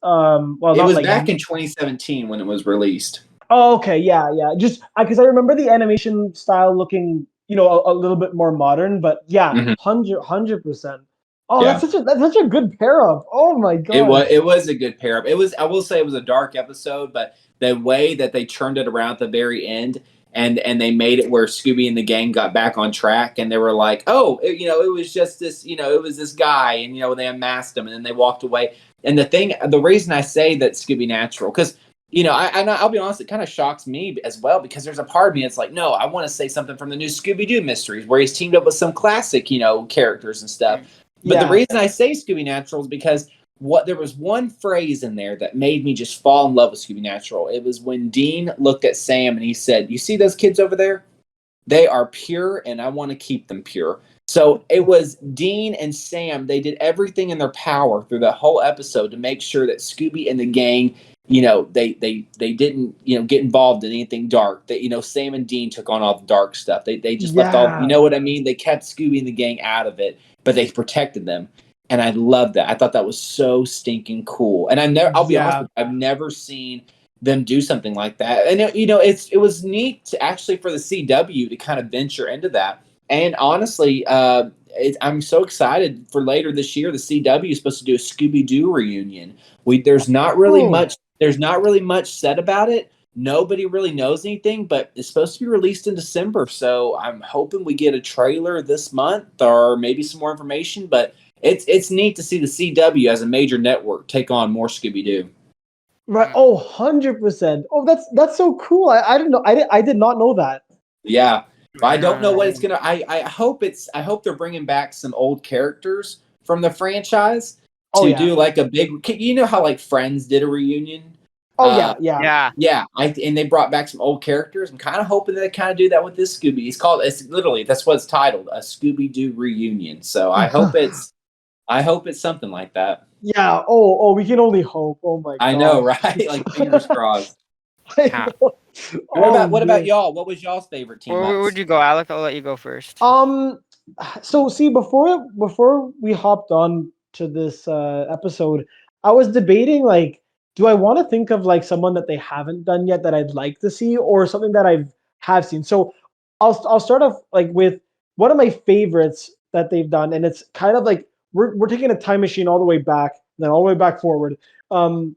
well, It not was like back in 2017 when it was released. oh, okay, yeah. Just because I remember the animation style looking, a little bit more modern, but yeah, Mhm. 100%. Oh, Yeah. that's such a good pair up. Oh my god. It was a good pair up. I will say it was a dark episode, but the way that they turned it around at the very end and they made it where Scooby and the gang got back on track and they were like, "Oh, it was just this, it was this guy," and they unmasked him and then they walked away. And the reason I say that Scooby Natural, because I'll be honest, it kind of shocks me as well, because there's a part of me that's like, no, I want to say something from the new Scooby Doo mysteries where he's teamed up with some classic, characters and stuff. But the reason I say Scooby Natural is because there was one phrase in there that made me just fall in love with Scooby Natural. It was when Dean looked at Sam and he said, "You see those kids over there? They are pure, and I want to keep them pure." So it was Dean and Sam. They did everything in their power through the whole episode to make sure that Scooby and the gang, they didn't, get involved in anything dark. That, Sam and Dean took on all the dark stuff. They just left all, you know what I mean? They kept Scooby and the gang out of it, but they protected them. And I loved that. I thought that was so stinking cool. And I'll be honest with you, I've never seen them do something like that. And it was neat to actually for the CW to kind of venture into that. And honestly, I'm so excited for later this year. The CW is supposed to do a Scooby Doo reunion. There's not really much said about it. Nobody really knows anything, but it's supposed to be released in December. So I'm hoping we get a trailer this month or maybe some more information. But it's neat to see the CW as a major network take on more Scooby Doo. Right. Oh, 100%. Oh, that's so cool. I didn't know. I did not know that. Yeah. I don't know what it's gonna. I hope they're bringing back some old characters from the franchise. Oh to yeah. do like a big. You know how like Friends did a reunion? Oh yeah. Yeah. Yeah. Yeah, and they brought back some old characters. I'm kind of hoping they kind of do that with this Scooby. It's literally that's what it's titled, a Scooby Doo reunion. So I hope it's something like that. Yeah. Oh, we can only hope. Oh my I know, gosh. right? Like fingers crossed. I Yeah. know. Oh What about man. y'all? What was y'all's favorite team Where ups? would you go, Alec? I'll let you go first. So see, before we hopped on to this episode, I was debating like, do I want to think of like someone that they haven't done yet that I'd like to see, or something that have seen. So I'll start off like with one of my favorites that they've done, and it's kind of like we're taking a time machine all the way back, then all the way back forward. Um,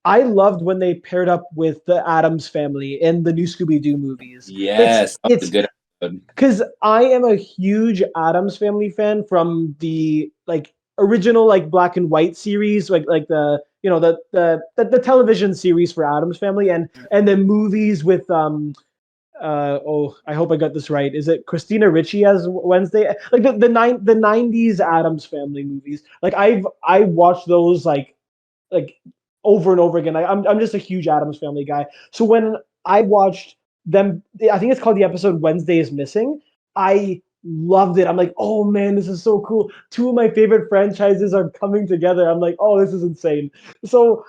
I loved when they paired up with the Addams family in the new Scooby Doo movies. Yes, that was a It's good episode. because I am a huge Addams Family fan from the like original like black and white series, like the the television series for Addams Family, and then movies with oh, I hope I got this right. Is it Christina Ricci as Wednesday? Like the 90s Addams Family movies. Like I watched those like over and over again. I'm just a huge Addams Family guy. So when I watched them, I think it's called the episode Wednesday is Missing. I loved it. I'm like, oh man, this is so cool. Two of my favorite franchises are coming together. I'm like, oh, this is insane. So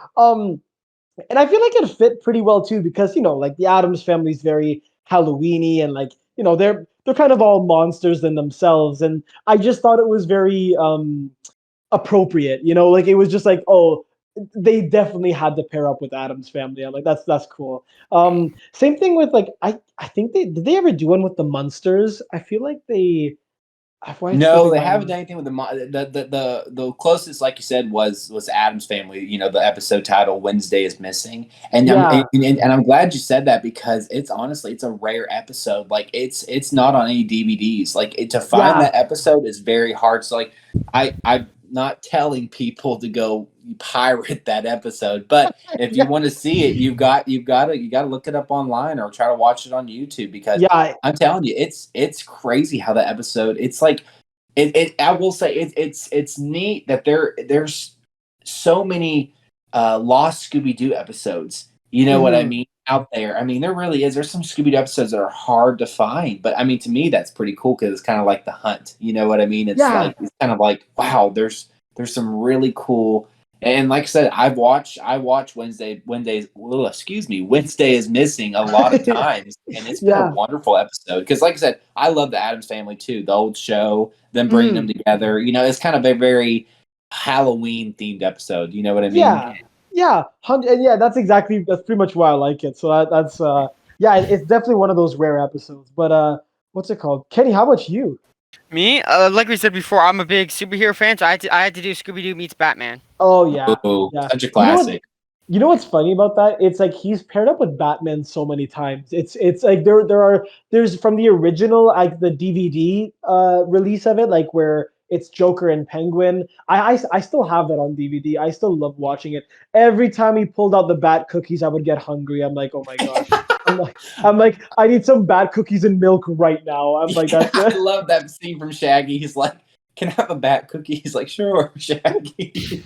and I feel like it fit pretty well too because like the Addams Family is very Halloweeny and like they're kind of all monsters in themselves, and I just thought it was very appropriate. Like it was just like, oh, they definitely had to pair up with Adam's family. I'm like, that's cool. Same thing with like I think did they ever do one with the Munsters? I feel like why it's No, slipping they my haven't mind. done anything with the closest, like you said, was Adam's Family. You know, the episode title Wednesday is Missing, and Yeah, I'm glad you said that because it's honestly it's a rare episode. Like it's not on any DVDs. Like to find yeah, that episode is very hard. So like I'm not telling people to go pirate that episode, but if you yeah, want to see it, you got to look it up online or try to watch it on YouTube because yeah, I'm telling you, it's crazy how that episode. It's like I will say it's neat that there's so many lost Scooby Doo episodes. You know what I hmm mean? Out there. I mean, there really is. There's some Scooby Doo episodes that are hard to find, but I mean, to me, that's pretty cool because it's kind of like the hunt. You know what I mean? yeah, It's kind of like wow. There's some really cool. And like I said, I watch Wednesday is Missing a lot of times, and it's been a yeah. wonderful episode because, like I said, I love the Addams Family too. The old show, them bringing them Mm, together. You know, it's kind of a very Halloween themed episode. You know what I mean? yeah, yeah, and yeah. That's pretty much why I like it. So that's yeah, it's definitely one of those rare episodes. But what's it called? Kenny, how about you? Me, like we said before, I'm a big superhero fan, so I had to do Scooby Doo meets Batman. Oh yeah, Oh, yeah. such a You know what? classic. You know what's funny about that? It's like he's paired up with Batman so many times. It's like there's from the original like the DVD release of it, like where it's Joker and Penguin. I still have that on DVD. I still love watching it. Every time he pulled out the bat cookies, I would get hungry. I'm like, oh my gosh. I'm like, I need some bat cookies and milk right now. I'm like, Yeah, that's I it. love that scene from Shaggy. He's like, "Can I have a bat cookie?" He's like, "Sure, Shaggy."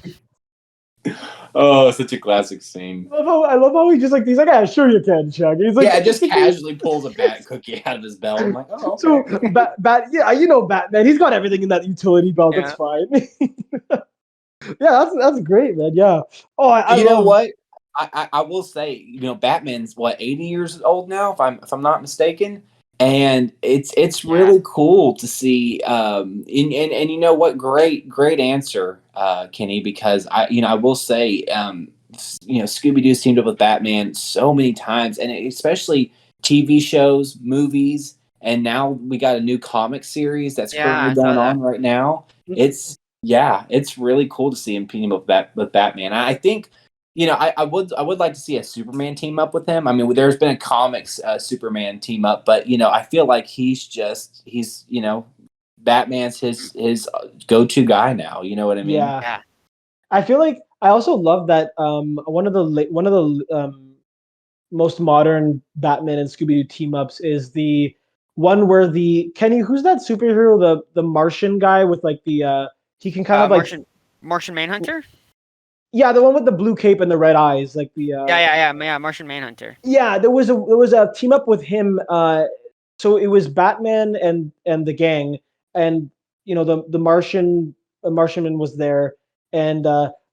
Oh, such a classic scene. I love how he's like, yeah, sure you can, Shaggy. He's like, Yeah, just casually pulls a bat cookie out of his belt. I'm like, oh, so okay. yeah, Batman. He's got everything in that utility belt. That's Yeah. fine. Yeah, that's great, man. Yeah. Oh, I You know love. what? I will say, you know, Batman's what 80 years old now, if I'm not mistaken, and it's Yeah. really cool to see. And you know what? Great answer, Kenny, because I will say, you know, Scooby Doo's teamed up with Batman so many times, and especially TV shows, movies, and now we got a new comic series that's Yeah, currently I saw going that. on right now. It's yeah, it's really cool to see him team up with Batman. I think you know, I would like to see a Superman team up with him. I mean, there's been a comics Superman team up, but you know, I feel like he's you know, Batman's his go to guy now. You know what I mean? Yeah, Yeah. I feel like I also love that. One of the most modern Batman and Scooby Doo team ups is the one where the Kenny, who's that superhero, the Martian guy with like the he can kind of like Martian. Martian Manhunter. Yeah, the one with the blue cape and the red eyes, like the. Yeah. Martian Manhunter. Yeah, there was a team up with him. So it was Batman and the gang, and the Martianman was there, and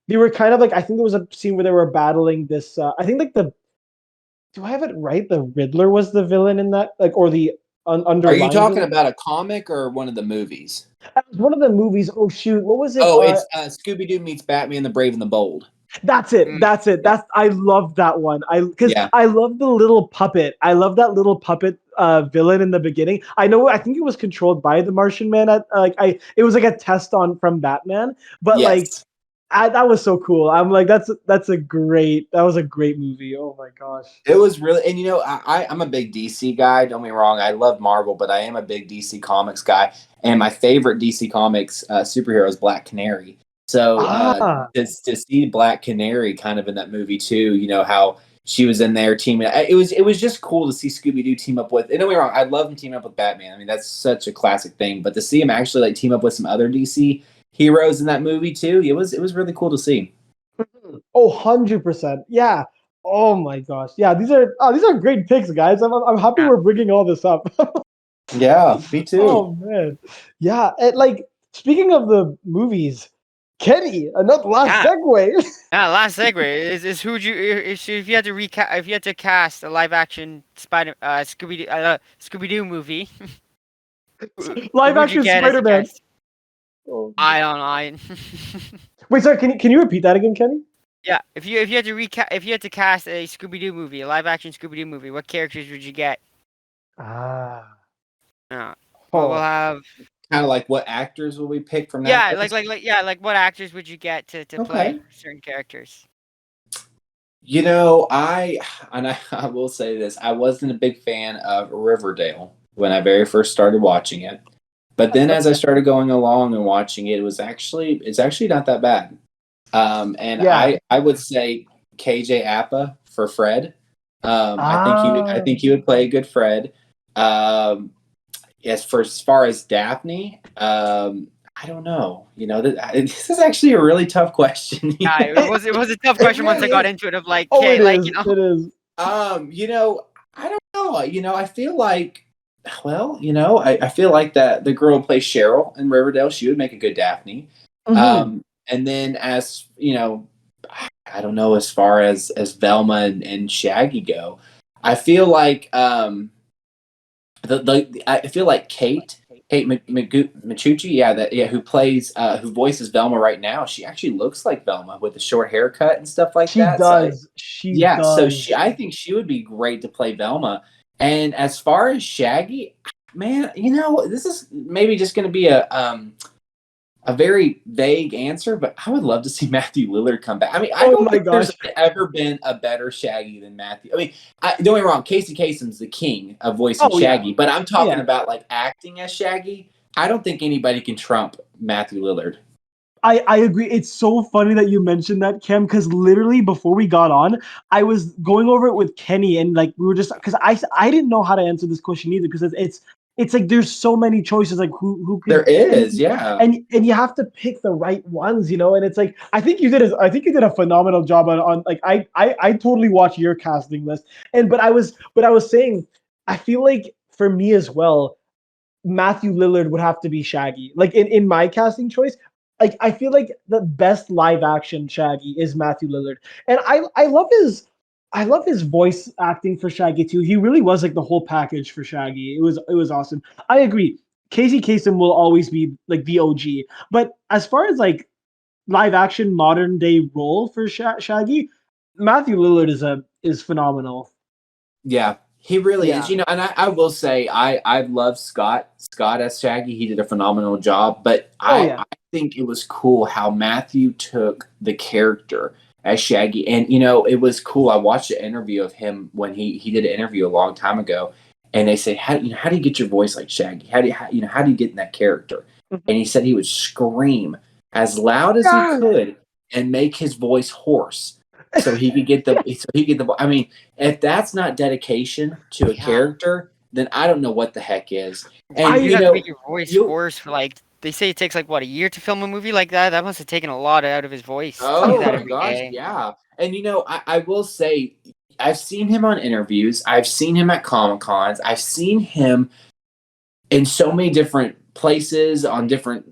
they were kind of like, I think there was a scene where they were battling this. I think like the do I have it right? The Riddler was the villain in that, like, or the Are you underlying talking villain? about a comic or one of the movies? That was one of the movies. Oh shoot, what was it? Oh, it's Scooby Doo meets Batman: The Brave and the Bold. That's it. Mm, That's it. Yeah, I love that one. Because yeah, I love the little puppet. I love that little puppet villain in the beginning. I think it was controlled by the Martian Man. It was like a test on from Batman. But like, yes. that was so cool. I'm like, that was a great movie. Oh my gosh. It was really, and I'm a big DC guy. Don't get me wrong, I love Marvel, but I am a big DC Comics guy. And my favorite DC Comics superhero is Black Canary. So Ah, to see Black Canary kind of in that movie too, how she was in there teaming. It was just cool to see Scooby Doo team up with. And don't get me wrong, I love him teaming up with Batman. I mean, that's such a classic thing. But to see him actually like team up with some other DC heroes in that movie too, it was really cool to see. oh, 100%. Yeah. Oh my gosh. Yeah, these are great picks, guys. I'm happy yeah. we're bringing all this up. Yeah, me too. Oh man, yeah. And like, speaking of the movies, Kenny, another last Yeah. segue. Yeah. Last segue is who would you if you had to if you had to cast a live action Scooby Doo movie, who Live would you action get as a Spider-Man. cast? Oh. I don't know. Wait, sorry. Can you repeat that again, Kenny? Yeah, if you had to cast a Scooby Doo movie, a live action Scooby Doo movie, what characters would you get? Ah. Well, we'll Oh. have Kind of like what actors will we pick from that yeah, list? like what actors would you get to play Okay. certain characters? I will say this: I wasn't a big fan of Riverdale when I very first started watching it, but then as I started going along and watching it, it's actually not that bad. And Yeah. I would say KJ Appa for Fred. I Ah. think he would play a good Fred. Um, as far as Daphne, I don't know. This is actually a really tough question. Yeah, it was a tough It question once I really got is. into it of like, Oh, okay, it like is. It is. I don't know. I feel like, well, I feel like that the girl who plays Cheryl in Riverdale, she would make a good Daphne. Mhm. And then I don't know, as far as Velma and Shaggy go, I feel like I feel like Kate Micucci, who voices Velma right now. She actually looks like Velma with the short haircut and stuff like She that. So does. She yeah, so does. I think she would be great to play Velma. And as far as Shaggy, man, this is maybe just going to be a very vague answer, but I would love to see Matthew Lillard come back. I mean, I Oh don't my think there's gosh. ever been a better Shaggy than Matthew. I mean, don't get me wrong, Casey Kasem's the king of voicing Oh yeah. Shaggy, but I'm talking Yeah. about like acting as Shaggy. I don't think anybody can trump Matthew Lillard. I agree. It's so funny that you mentioned that, Cam, because literally before we got on, I was going over it with Kenny, and like we were just because I didn't know how to answer this question either, because it's like there's so many choices, like who There could, is, yeah. and you have to pick the right ones, and it's like I think you did a phenomenal job on like I totally watched your casting list, and but I was saying, I feel like for me as well, Matthew Lillard would have to be Shaggy. Like in my casting choice, like I feel like the best live action Shaggy is Matthew Lillard. And I love his voice acting for Shaggy too. He really was like the whole package for Shaggy. It was awesome. I agree. Casey Kasem will always be like the OG. But as far as like live action modern day role for Shaggy, Matthew Lillard is phenomenal. Yeah, he really is. Yeah. And I will say I love Scott as Shaggy. He did a phenomenal job, but Oh I yeah. I think it was cool how Matthew took the character as Shaggy, and it was cool. I watched an interview of him when he did an interview a long time ago, and they say how do you get your voice like Shaggy? How do you get in that character? And he said he would scream as loud as he Yeah. could and make his voice hoarse so he could get the. I mean, if that's not dedication to a Yeah, character, then I don't know what the heck is. you And I have to make your voice you hoarse for like They say it takes like what, a year to film a movie like that. That must have taken a lot out of his voice to do Oh that my every gosh, day. yeah. And I will say, I've seen him on interviews. I've seen him at Comic Cons. I've seen him in so many different places on different,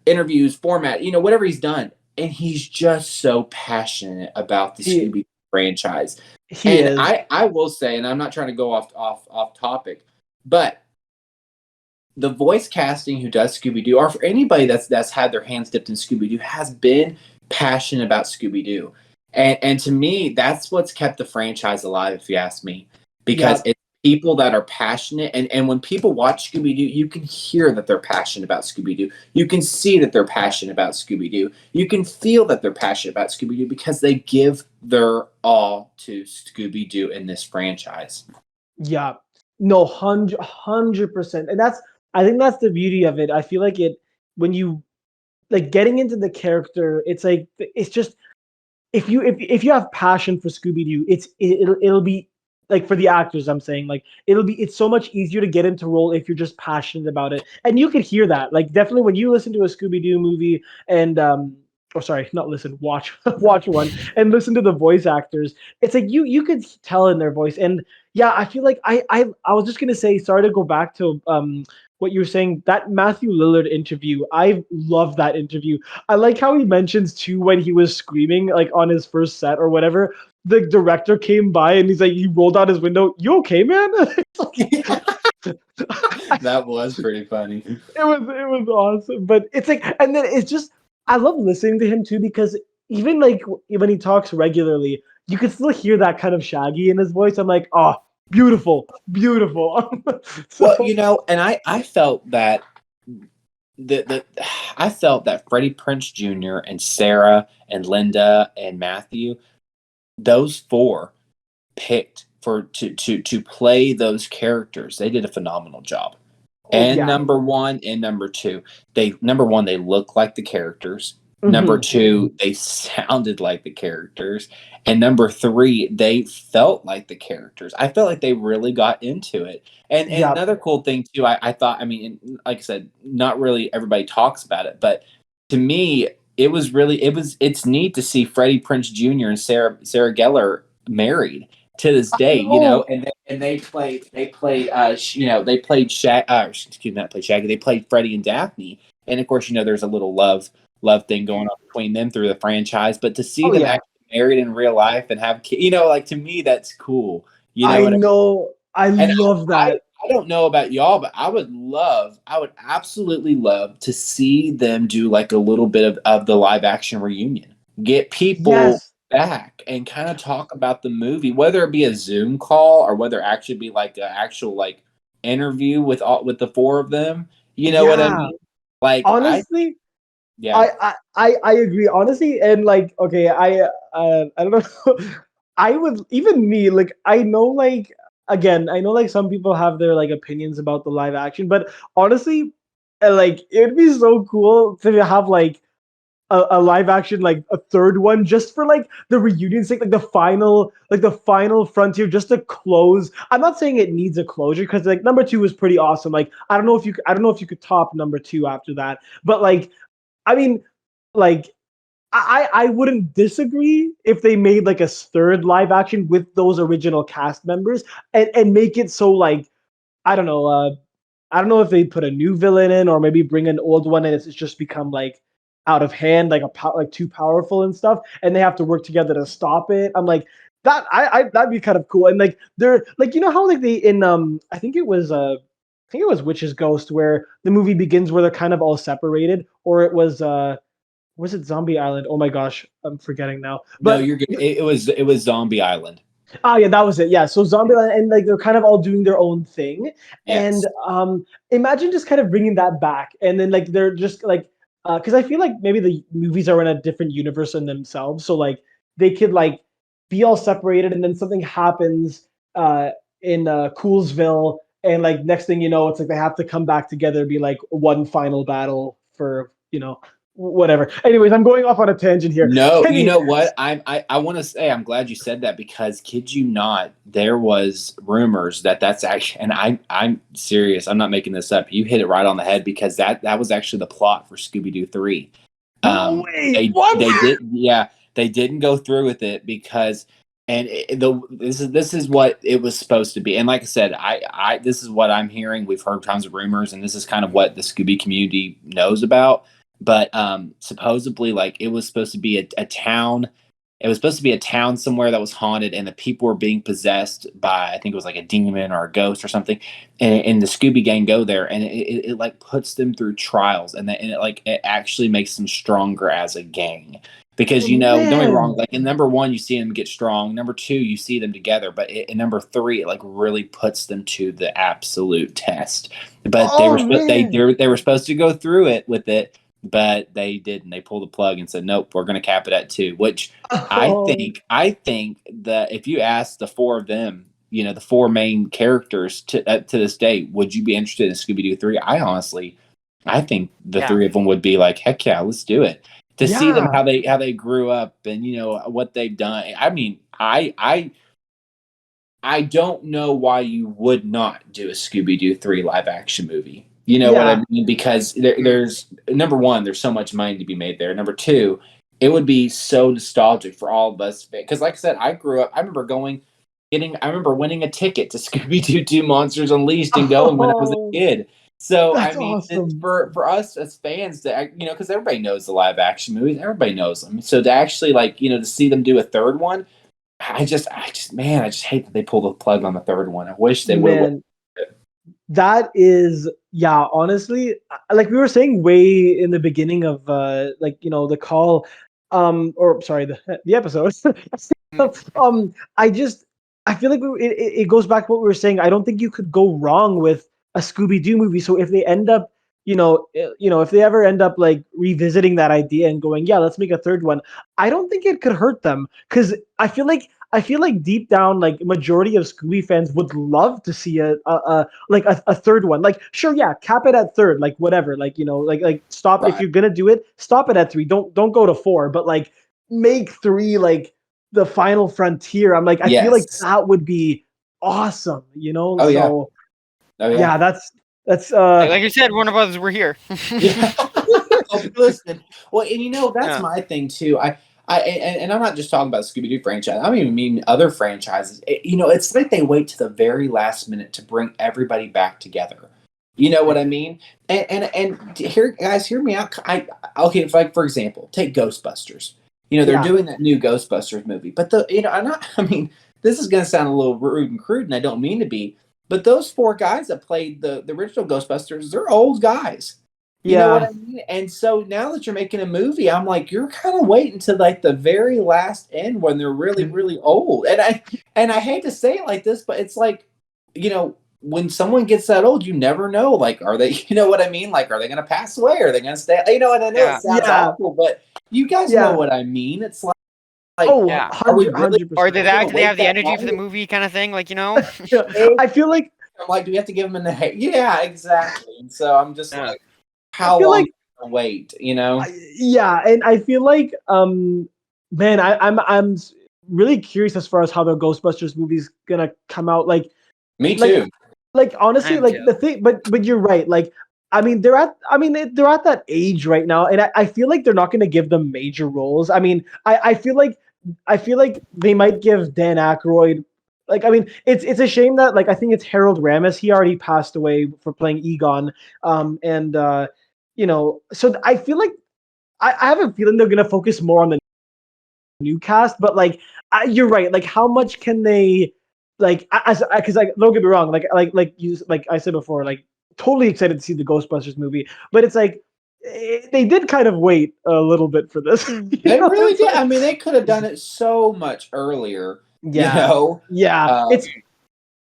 interviews, format, whatever he's done. And he's just so passionate about the He Scooby franchise. he And is. I will say, and I'm not trying to go off topic, but the voice casting who does Scooby Doo, or for anybody that's had their hands dipped in Scooby Doo, has been passionate about Scooby Doo, and to me, that's what's kept the franchise alive, if you ask me, because Yeah. it's people that are passionate, and when people watch Scooby Doo, you can hear that they're passionate about Scooby Doo. You can see that they're passionate about Scooby Doo. You can feel that they're passionate about Scooby Doo because they give their all to Scooby Doo in this franchise. Yeah. No, 100%. And I think that's the beauty of it. I feel like when you like getting into the character, it's just if you have passion for Scooby Doo, it'll be like for the actors. I'm saying like it's so much easier to get into role if you're just passionate about it, and you could hear that. Like definitely when you listen to a Scooby Doo movie and or sorry, not listen, watch watch one and listen to the voice actors. It's like you could tell in their voice, and yeah, I feel like I was just gonna say sorry to go back to what you were saying, that Matthew Lillard interview. I love that interview. I like how he mentions too when he was screaming like on his first set or whatever. The director came by and he's like, he rolled out his window. You okay, man? That was pretty funny. It was awesome. But it's like, and then it's just I love listening to him too because even like when he talks regularly, you can still hear that kind of shaggy in his voice. I'm like, oh, beautiful, beautiful. Well, So and I felt that the I felt that Freddie Prince Jr. and Sarah and Linda and Matthew, those four picked to play those characters. They did a phenomenal job. oh And yeah. number one and number two, they look like the characters. Number Hmm. two, they sounded like the characters. And number three, they felt like the characters. I felt like they really got into it. And Yeah. another cool thing too, I thought, I mean, like I said, not really everybody talks about it, but to me, it's neat to see Freddie Prince Jr. and Sarah Gellar married to this I day, know. and they played excuse me, not played Shaggy, they played Freddie and Daphne, and of course, there's a little love thing going on between them through the franchise, but to see Oh them yeah. actually married in real life and have kids, like to me, that's cool. You know I what I mean? know. I And love I that. I don't know about y'all, but I would absolutely love to see them do like a little bit of the live action reunion. Get people Yes. back and kind of talk about the movie, whether it be a Zoom call or whether it actually be like an actual like interview with the four of them. You know what I Yeah. mean? Like Honestly, yeah. I agree. Honestly, and like, okay, I don't know. I would even me like I know like again I know like some people have their like opinions about the live action, but honestly, like it would be so cool to have like a live action like a third one just for like the reunion sake, like the final frontier, just to close. I'm not saying it needs a closure because like number two was pretty awesome. Like I don't know if you could top number two after that, but like I mean, like I wouldn't disagree if they made like a third live action with those original cast members and make it so like I don't know. I don't know if they put a new villain in or maybe bring an old one and it's just become like out of hand, like like too powerful and stuff, and they have to work together to stop it. I'm like that. That'd be kind of cool. And like they're like how like they in I think it was Witch's Ghost where the movie begins where they're kind of all separated, or it was it Zombie Island? Oh my gosh, I'm forgetting now. No, But you're good. It was Zombie Island. oh yeah, that was it. Yeah, so Zombieland and like they're kind of all doing their own thing, Yes. and imagine just kind of bringing that back, and then like they're just like because I feel like maybe the movies are in a different universe in themselves, so like they could like be all separated, and then something happens in Coolsville, and like next thing you know, it's like they have to come back together, be like one final battle for whatever. Anyways, I'm going off on a tangent here. No, you Kenny, know what? I want to say I'm glad you said that because kid you not, there was rumors that's actually, and I'm serious. I'm not making this up. You hit it right on the head because that was actually the plot for Scooby Doo 3. no way. They What? they did yeah they didn't go through with it because this is what it was supposed to be. And like I said, I this is what I'm hearing. We've heard tons of rumors, and this is kind of what the Scooby community knows about. But supposedly, like it was supposed to be a town. It was supposed to be a town somewhere that was haunted, and the people were being possessed by, I think it was like a demon or a ghost or something. And the Scooby Gang go there, and it like puts them through trials, and it actually makes them stronger as a gang. Because Oh, don't get me wrong, man. like in number one, you see them get strong. Number two, you see them together. But in number three, it like really puts them to the absolute test. But Oh, man. they were supposed to go through it with it, but they didn't. They pulled the plug and said, "Nope, we're going to cap it at 2." Which Oh, I think that if you ask the four of them, the four main characters to this day, would you be interested in Scooby Doo 3? I think the Yeah. three of them would be like, "Heck yeah, let's do it." To see them yeah. how they grew up and what they've done. I mean, I don't know why you would not do a Scooby Doo 3 live action movie. You know what I Yeah. mean? Because there's number one, there's so much money to be made there. Number two, it would be so nostalgic for all of us. Because, like I said, I grew up. I remember winning a ticket to Scooby Doo 2 Monsters Unleashed and going when I was a Oh, kid. So I that's mean, awesome. for us as fans, to because everybody knows the live action movies, everybody knows them. So to actually to see them do a third one, man, I just hate that they pulled the plug on the third one. I wish they would have. Man, that is, yeah, honestly, like we were saying way in the beginning of the call, or sorry, the episode. I just I feel like it goes back to what we were saying. I don't think you could go wrong with a Scooby Doo movie. So if they end up, if they ever end up like revisiting that idea and going, yeah, let's make a third one, I don't think it could hurt them because I feel like deep down, like majority of Scooby fans would love to see a third one. Like, sure, yeah, cap it at third, like whatever, like like stop if Right. you're gonna do it, stop it at 3. Don't go to 4, but like make 3 like the final frontier. I'm like, I feel like Yes. that would be awesome, Oh yeah. So Oh yeah. yeah, that's Like you said, Warner Brothers, we're here. Yeah. Listen. Well, and that's Yeah. my thing too. And I'm not just talking about the Scooby Doo franchise. I don't even mean other franchises. It's like they wait to the very last minute to bring everybody back together. You know what I mean? And here, guys, hear me out. Okay, if, like for example, take Ghostbusters. They're yeah, doing that new Ghostbusters movie, but I'm not. I mean, this is going to sound a little rude and crude, and I don't mean to be. But those four guys that played the original Ghostbusters, they're old guys. You know what yeah, I mean? And so now that you're making a movie, I'm like, you're kind of waiting to like the very last end when they're really, really old. And I hate to say it like this, but it's like, when someone gets that old, you never know. Like, are they, you know what I mean? Like, are they going to pass away? Are they going to stay? And I know it Yeah. sounds yeah, awful, but you guys know yeah. what I mean. It's like, Oh, Yeah. are we 100 really Or 100%. did going to they wait have the that energy for the long? movie kind of thing? Like, I feel like I'm like, do we have to give them in the head? Yeah, exactly. And so I'm just Yeah. like, I how feel long like can I wait? yeah, and I feel like man, I'm really curious as far as how the Ghostbusters movie's gonna come out. Me Like too. like I honestly, am too. like the thing, but you're right. Like they're at that age right now, and I feel like they're not gonna give them major roles. I mean, I feel like they might give Dan Aykroyd. Like, I mean, it's a shame that like I think it's Harold Ramis. He already passed away for playing Egon. And so I feel like I have a feeling they're gonna focus more on the new cast. But like, you're right. Like, how much can they like? Because like, don't get me wrong. Like I said before, like totally excited to see the Ghostbusters movie. But it's like they did kind of wait a little bit for this. They really It's did. like, I mean, they could have done it so much earlier, you yeah, know? yeah. Um, It's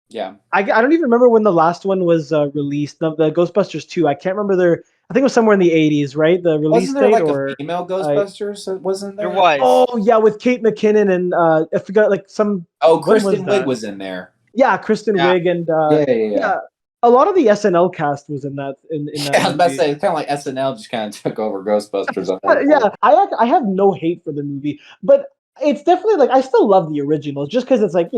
yeah. I don't even remember when the last one was released. The Ghostbusters 2. I can't remember their. I think it was somewhere in the 80s, right? The release Wasn't there date, like a or female I Ghostbusters? Wasn't There there? was. oh yeah, with Kate McKinnon and I forgot like some. Oh, When was Kristen Wiig that? was in there. Yeah, Kristen Yeah. Wiig and Yeah, yeah, yeah. yeah. a lot of the SNL cast was in that I was about to movie. say it's kind of like SNL just kind of took over Ghostbusters on But that yeah, point. I have no hate for the movie, but it's definitely like I still love the originals just because it's like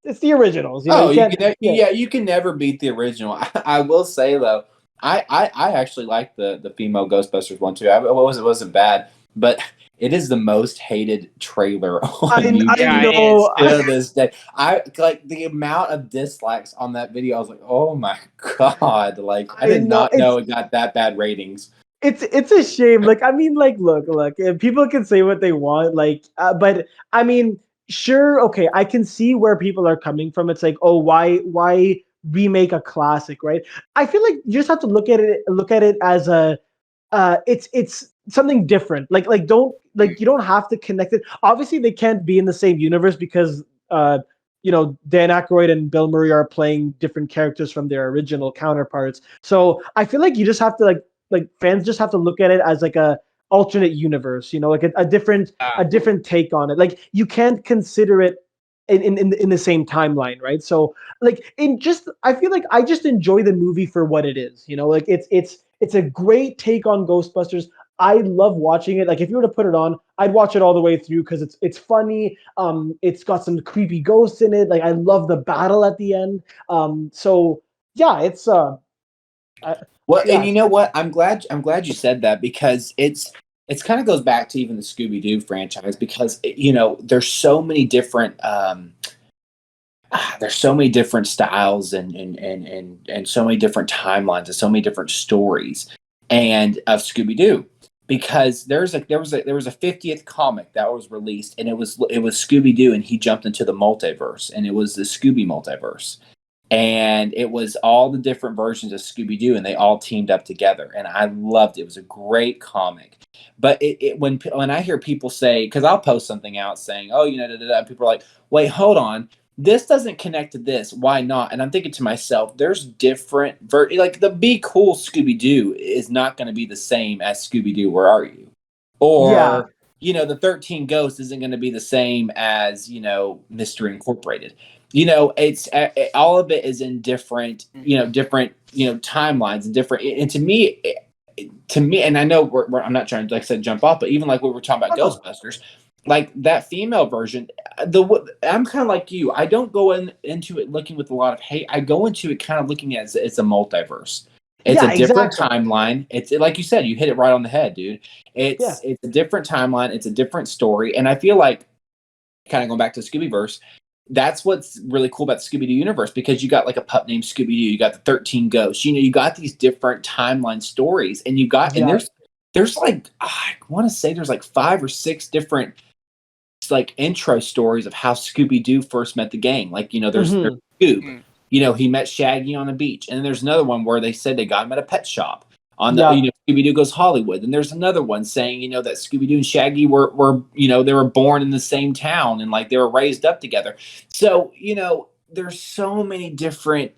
it's the originals. Oh, You can't. Yeah, yeah, you can never beat the original. I will say though, I actually like the female Ghostbusters one too. It wasn't bad, but it is the most hated trailer on I Yeah, YouTube it is. know. to this day. I like the amount of dislikes on that video. I was like, oh my god! Like I I did know not know it got that bad ratings. it's a shame. Like I mean, like look, people can say what they want, but I mean, sure, okay, I can see where people are coming from. It's like, oh, why remake a classic, right? I feel like you just have to look at it as a it's something different. Don't you don't have to connect it. Obviously, they can't be in the same universe because Dan Aykroyd and Bill Murray are playing different characters from their original counterparts. So I feel like you just have to fans just have to look at it as like a alternate universe. Like a different take on it. Like you can't consider it in the same timeline, right? So I feel like I just enjoy the movie for what it is. Like it's a great take on Ghostbusters. I love watching it. Like if you were to put it on, I'd watch it all the way through because it's funny. It's got some creepy ghosts in it. Like I love the battle at the end. So yeah, Well, and yeah, you know what? I'm glad you said that because it's kind of goes back to even the Scooby Doo franchise because there's so many different there's so many different styles and so many different timelines and so many different stories and of Scooby Doo because there was a 50th comic that was released and it was Scooby Doo and he jumped into the multiverse and it was the Scooby multiverse and it was all the different versions of Scooby Doo, and they all teamed up together, and I loved it. It was a great comic. But when I hear people say, because I'll post something out saying, "Oh, da, da, da," and people are like, "Wait, hold on, this doesn't connect to this. Why not?" And I'm thinking to myself, "There's different like the Be Cool Scooby Doo is not going to be the same as Scooby Doo. Where are you?" yeah, Or the 13 Ghosts isn't going to be the same as Mystery Incorporated. It's all of it is in different different timelines and different, and to me and I know I'm not trying to, like I said, jump off, but even like we were talking about oh, Ghostbusters, like that female version, I'm kind of like you. I don't go into it looking with a lot of hate. I go into it kind of looking at it's a multiverse. It's a yeah, different exactly. timeline. It's like you said, you hit it right on the head, dude. Yeah. It's a different timeline. It's a different story, and I feel like kind of going back to Scoobyverse, that's what's really cool about the Scooby Doo universe because you got like a pup named Scooby Doo, you got the 13 Ghosts, you got these different timeline stories, and Yeah. there's like I want to say there's like 5 or 6 different like intro stories of how Scooby Doo first met the gang. Like there's Hmm. Scoob, he met Shaggy on a beach, and then there's another one where they said they got him at a pet shop. On the Yeah. Scooby Doo Goes Hollywood, and there's another one saying that Scooby Doo and Shaggy were they were born in the same town and like they were raised up together. So there's so many different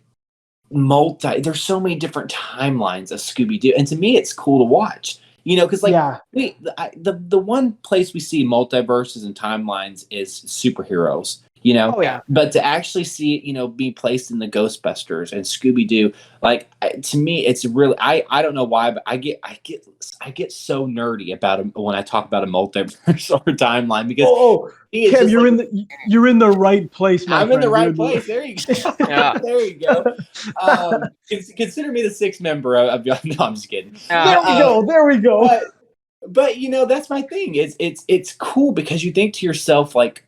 there's so many different timelines of Scooby Doo, and to me, it's cool to watch. Because like Yeah. the one place we see multiverses and timelines is superheroes. Oh yeah. But to actually see it, be placed in the Ghostbusters and Scooby Doo, like to me, it's really I don't know why, but I get so nerdy about them when I talk about a multiverse or timeline because Oh, it's Cam, just like you're in the right place, my I'm in the friend. You're right in the place. There you go. Yeah. There you go. Consider me the sixth member of no, I'm just kidding. Yeah. there we go. There we go. But that's my thing. It's cool because you think to yourself like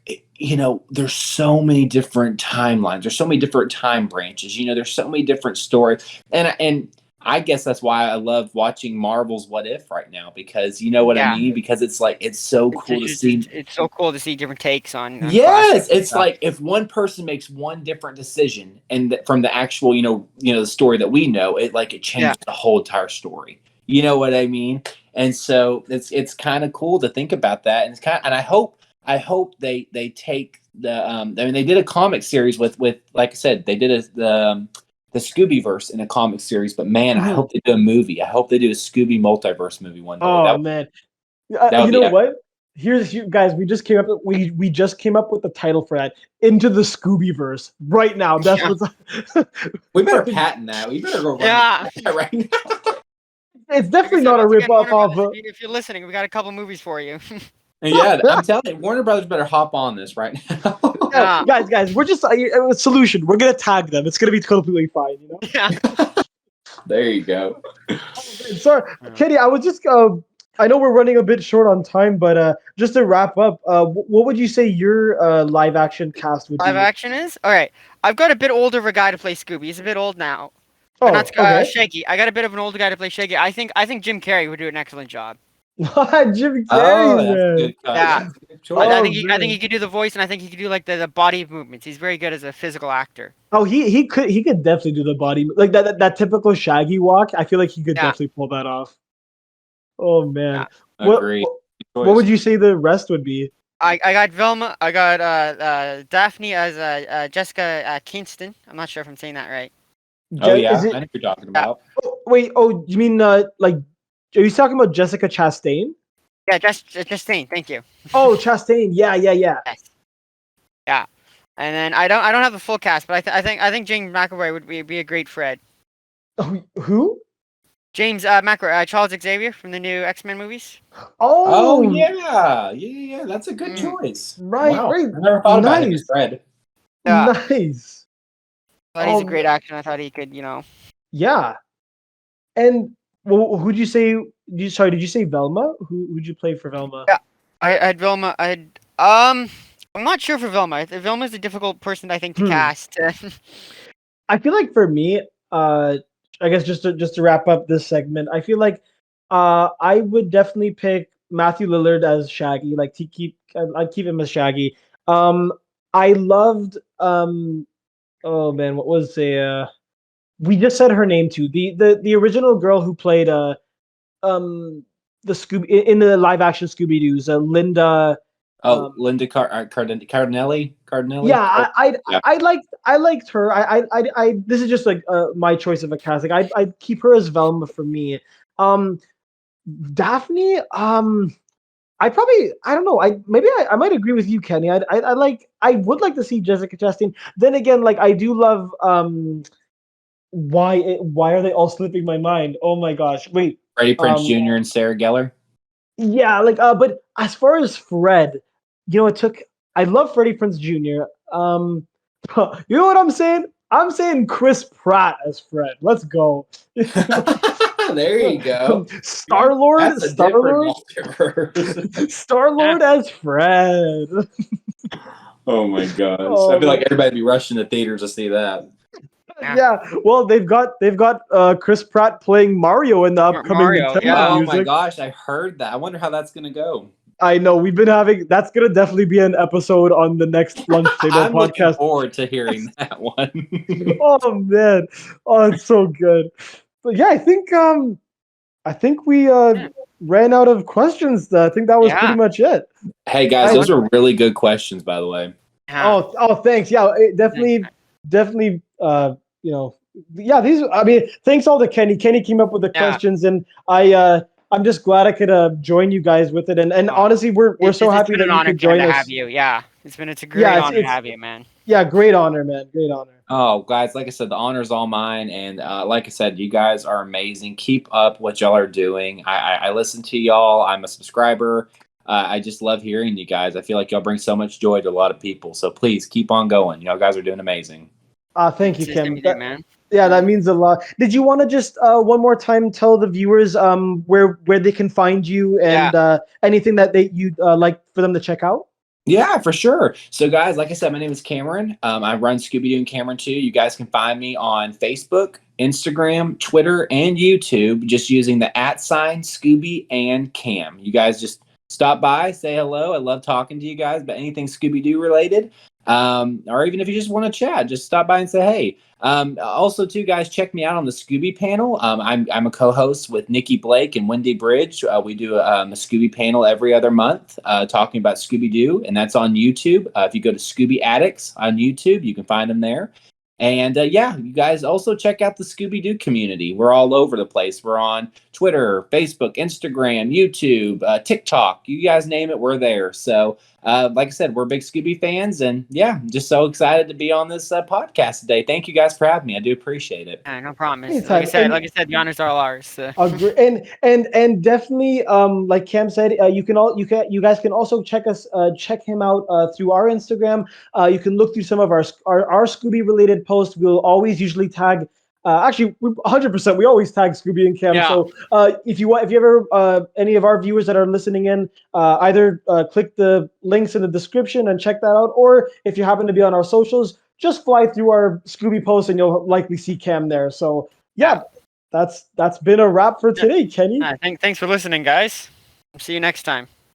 there's so many different timelines. There's so many different time branches. There's so many different stories, and I guess that's why I love watching Marvel's What If right now because you know what I Yeah. mean. Because it's like it's so cool to see. It's so cool to see different takes on Yes, classics and it's stuff. like if one person makes one different decision, and from the actual, the story that we know, it Yeah. changes the whole entire story. You know what I mean? And so it's kind of cool to think about that, and and I hope they take the I mean they did a comic series with like I said they did the Scoobyverse in a comic series, but man, I Mhm. hope they do a movie. I hope they do a Scooby multiverse movie one day. Oh man. That would You know be epic. what? Guys. We just came up with the title for that. Into the Scoobyverse right now. That's Yeah. what's. We better patent that. We better go run Yeah. that right now. It's Like I definitely said, not a once rip again, off Warner Brothers, of. if you're listening, we got a couple movies for you. And yeah, I'm telling you, Warner Brothers better hop on this right now. Yeah. Guys, we're just a solution. We're gonna tag them. It's gonna be completely fine. Yeah. There you go. Sorry, Kenny. I was just. I know we're running a bit short on time, but just to wrap up, what would you say your live action cast would Live be? action is all right. I've got a bit older of a guy to play Scooby. He's a bit old now, but Oh, not okay. Shaggy. I got a bit of an older guy to play Shaggy. I think Jim Carrey would do an excellent job. Jim Oh, Carrey, that's a man. good cut. Yeah. That's a good I choice. think I think Man. he could do the voice, and I think he could do like the body movements. He's very good as a physical actor. Oh, he could definitely do the body like that typical Shaggy walk. I feel like he could Yeah. definitely pull that off. Oh man, Yeah. what Agree. what would you say the rest would be? I got Velma. I got Daphne as Jessica Kingston. I'm not sure if I'm saying that right. Oh Is yeah, it? I know what you're talking Yeah. about. Oh, wait. Oh, you mean like? Are you talking about Jessica Chastain? Yeah, just saying. Thank you. Oh, Chastain. Yeah, yeah, yeah. Yes. Yeah. And then I don't have the full cast, but I think James McAvoy would be a great Fred. Oh, who? James McAvoy, Charles Xavier from the new X-Men movies. Oh Oh, yeah. That's a good Mm. choice. right, Wow, right. I never thought about him as Nice, Fred. Yeah, nice. I thought he's a Oh, great actor. And I thought he could. yeah. And well, who'd you say? Did you say Velma? Who'd you play for Velma? Yeah, I'd Velma. I'm not sure for Velma. Velma's a difficult person I think to Hmm. cast. I feel like for me, I guess just to wrap up this segment, I feel like I would definitely pick Matthew Lillard as Shaggy. Like I'd keep him as Shaggy. Um, I loved oh man, what was we just said her name too. The original girl who played um the Scooby in the live action Scooby Doo's Linda. Oh, Um, Linda Cardinelli. yeah, Yeah. I liked her. This is just like my choice of a cast. Like I'd keep her as Velma for me. Um, Daphne. I don't know. I might agree with you, Kenny. I would like to see Jessica Chastain. Then again, like I do love why are they all slipping my mind? Oh my gosh. Wait. Freddie Prince Um Jr. and Sarah Gellar. yeah, like but as far as Fred, it took I love Freddie Prinze Jr. You know what I'm saying? I'm saying Chris Pratt as Fred. Let's go. There you go. Star Lord, That's a different multiverse. Star Lord as Fred. Oh my gosh! I Oh, feel like everybdy'd be rushing to theaters to see that. yeah. Well, they've got Chris Pratt playing Mario in the upcoming Mario, Nintendo yeah. Oh my music. gosh, I heard that. I wonder how that's gonna go. I know we've been having. That's gonna definitely be an episode on the next lunch table I'm looking podcast. forward to hearing that one. Oh man, oh it's so good. But yeah, I think we Yeah. ran out of questions. I think that was pretty Yeah. much it. Hey guys, I- those are really good questions, by the way. Yeah. Oh, thanks. Yeah, definitely. Yeah. These. I mean, thanks all to Kenny. Kenny came up with the Yeah. questions, and I'm just glad I could join you guys with it. And Oh, honestly, we're so it's happy been that an you honor, could Ken, join to us. have you. Yeah, it's a great Yeah, honor to have you, man. yeah, great honor, man. Great honor. Oh, guys, like I said, the honor's all mine. And like I said, you guys are amazing. Keep up what y'all are doing. I listen to y'all. I'm a subscriber. I just love hearing you guys. I feel like y'all bring so much joy to a lot of people. So please keep on going. Y'all guys are doing amazing. Thank you, It's Kim. you do, man. Yeah, that means a lot. Did you want to just one more time tell the viewers where they can find you and anything that you'd like for them to check out? Yeah, for sure. So, guys, like I said, my name is Cameron. I run Scooby Doo Cameron Too. You guys can find me on Facebook, Instagram, Twitter, and YouTube just using the @ Scooby and Cam. You guys just stop by, say hello. I love talking to you guys about anything Scooby Doo related. Or even if you just want to chat, just stop by and say hey. Also, too, guys, check me out on the Scooby panel. I'm a co-host with Nikki Blake and Wendy Bridge. We do a Scooby panel every other month, talking about Scooby Doo, and that's on YouTube. If you go to Scooby Addicts on YouTube, you can find them there. And yeah, you guys also check out the Scooby Doo community. We're all over the place. We're on Twitter, Facebook, Instagram, YouTube, TikTok. You guys name it, we're there. So, like I said, we're big Scooby fans. And yeah, just so excited to be on this podcast today. Thank you guys for having me. I do appreciate it. No problem. Anytime. Like I said, the honors are all ours. So. Agree. And definitely, like Cam said, you guys can also check him out through our Instagram. You can look through some of our Scooby related posts. We'll always usually tag. Actually, 100%. We always tag Scooby and Cam. Yeah. So if you ever any of our viewers that are listening in, either click the links in the description and check that out, or if you happen to be on our socials, just fly through our Scooby posts and you'll likely see Cam there. So yeah. That's been a wrap for today, Kenny. Thanks for listening, guys. See you next time.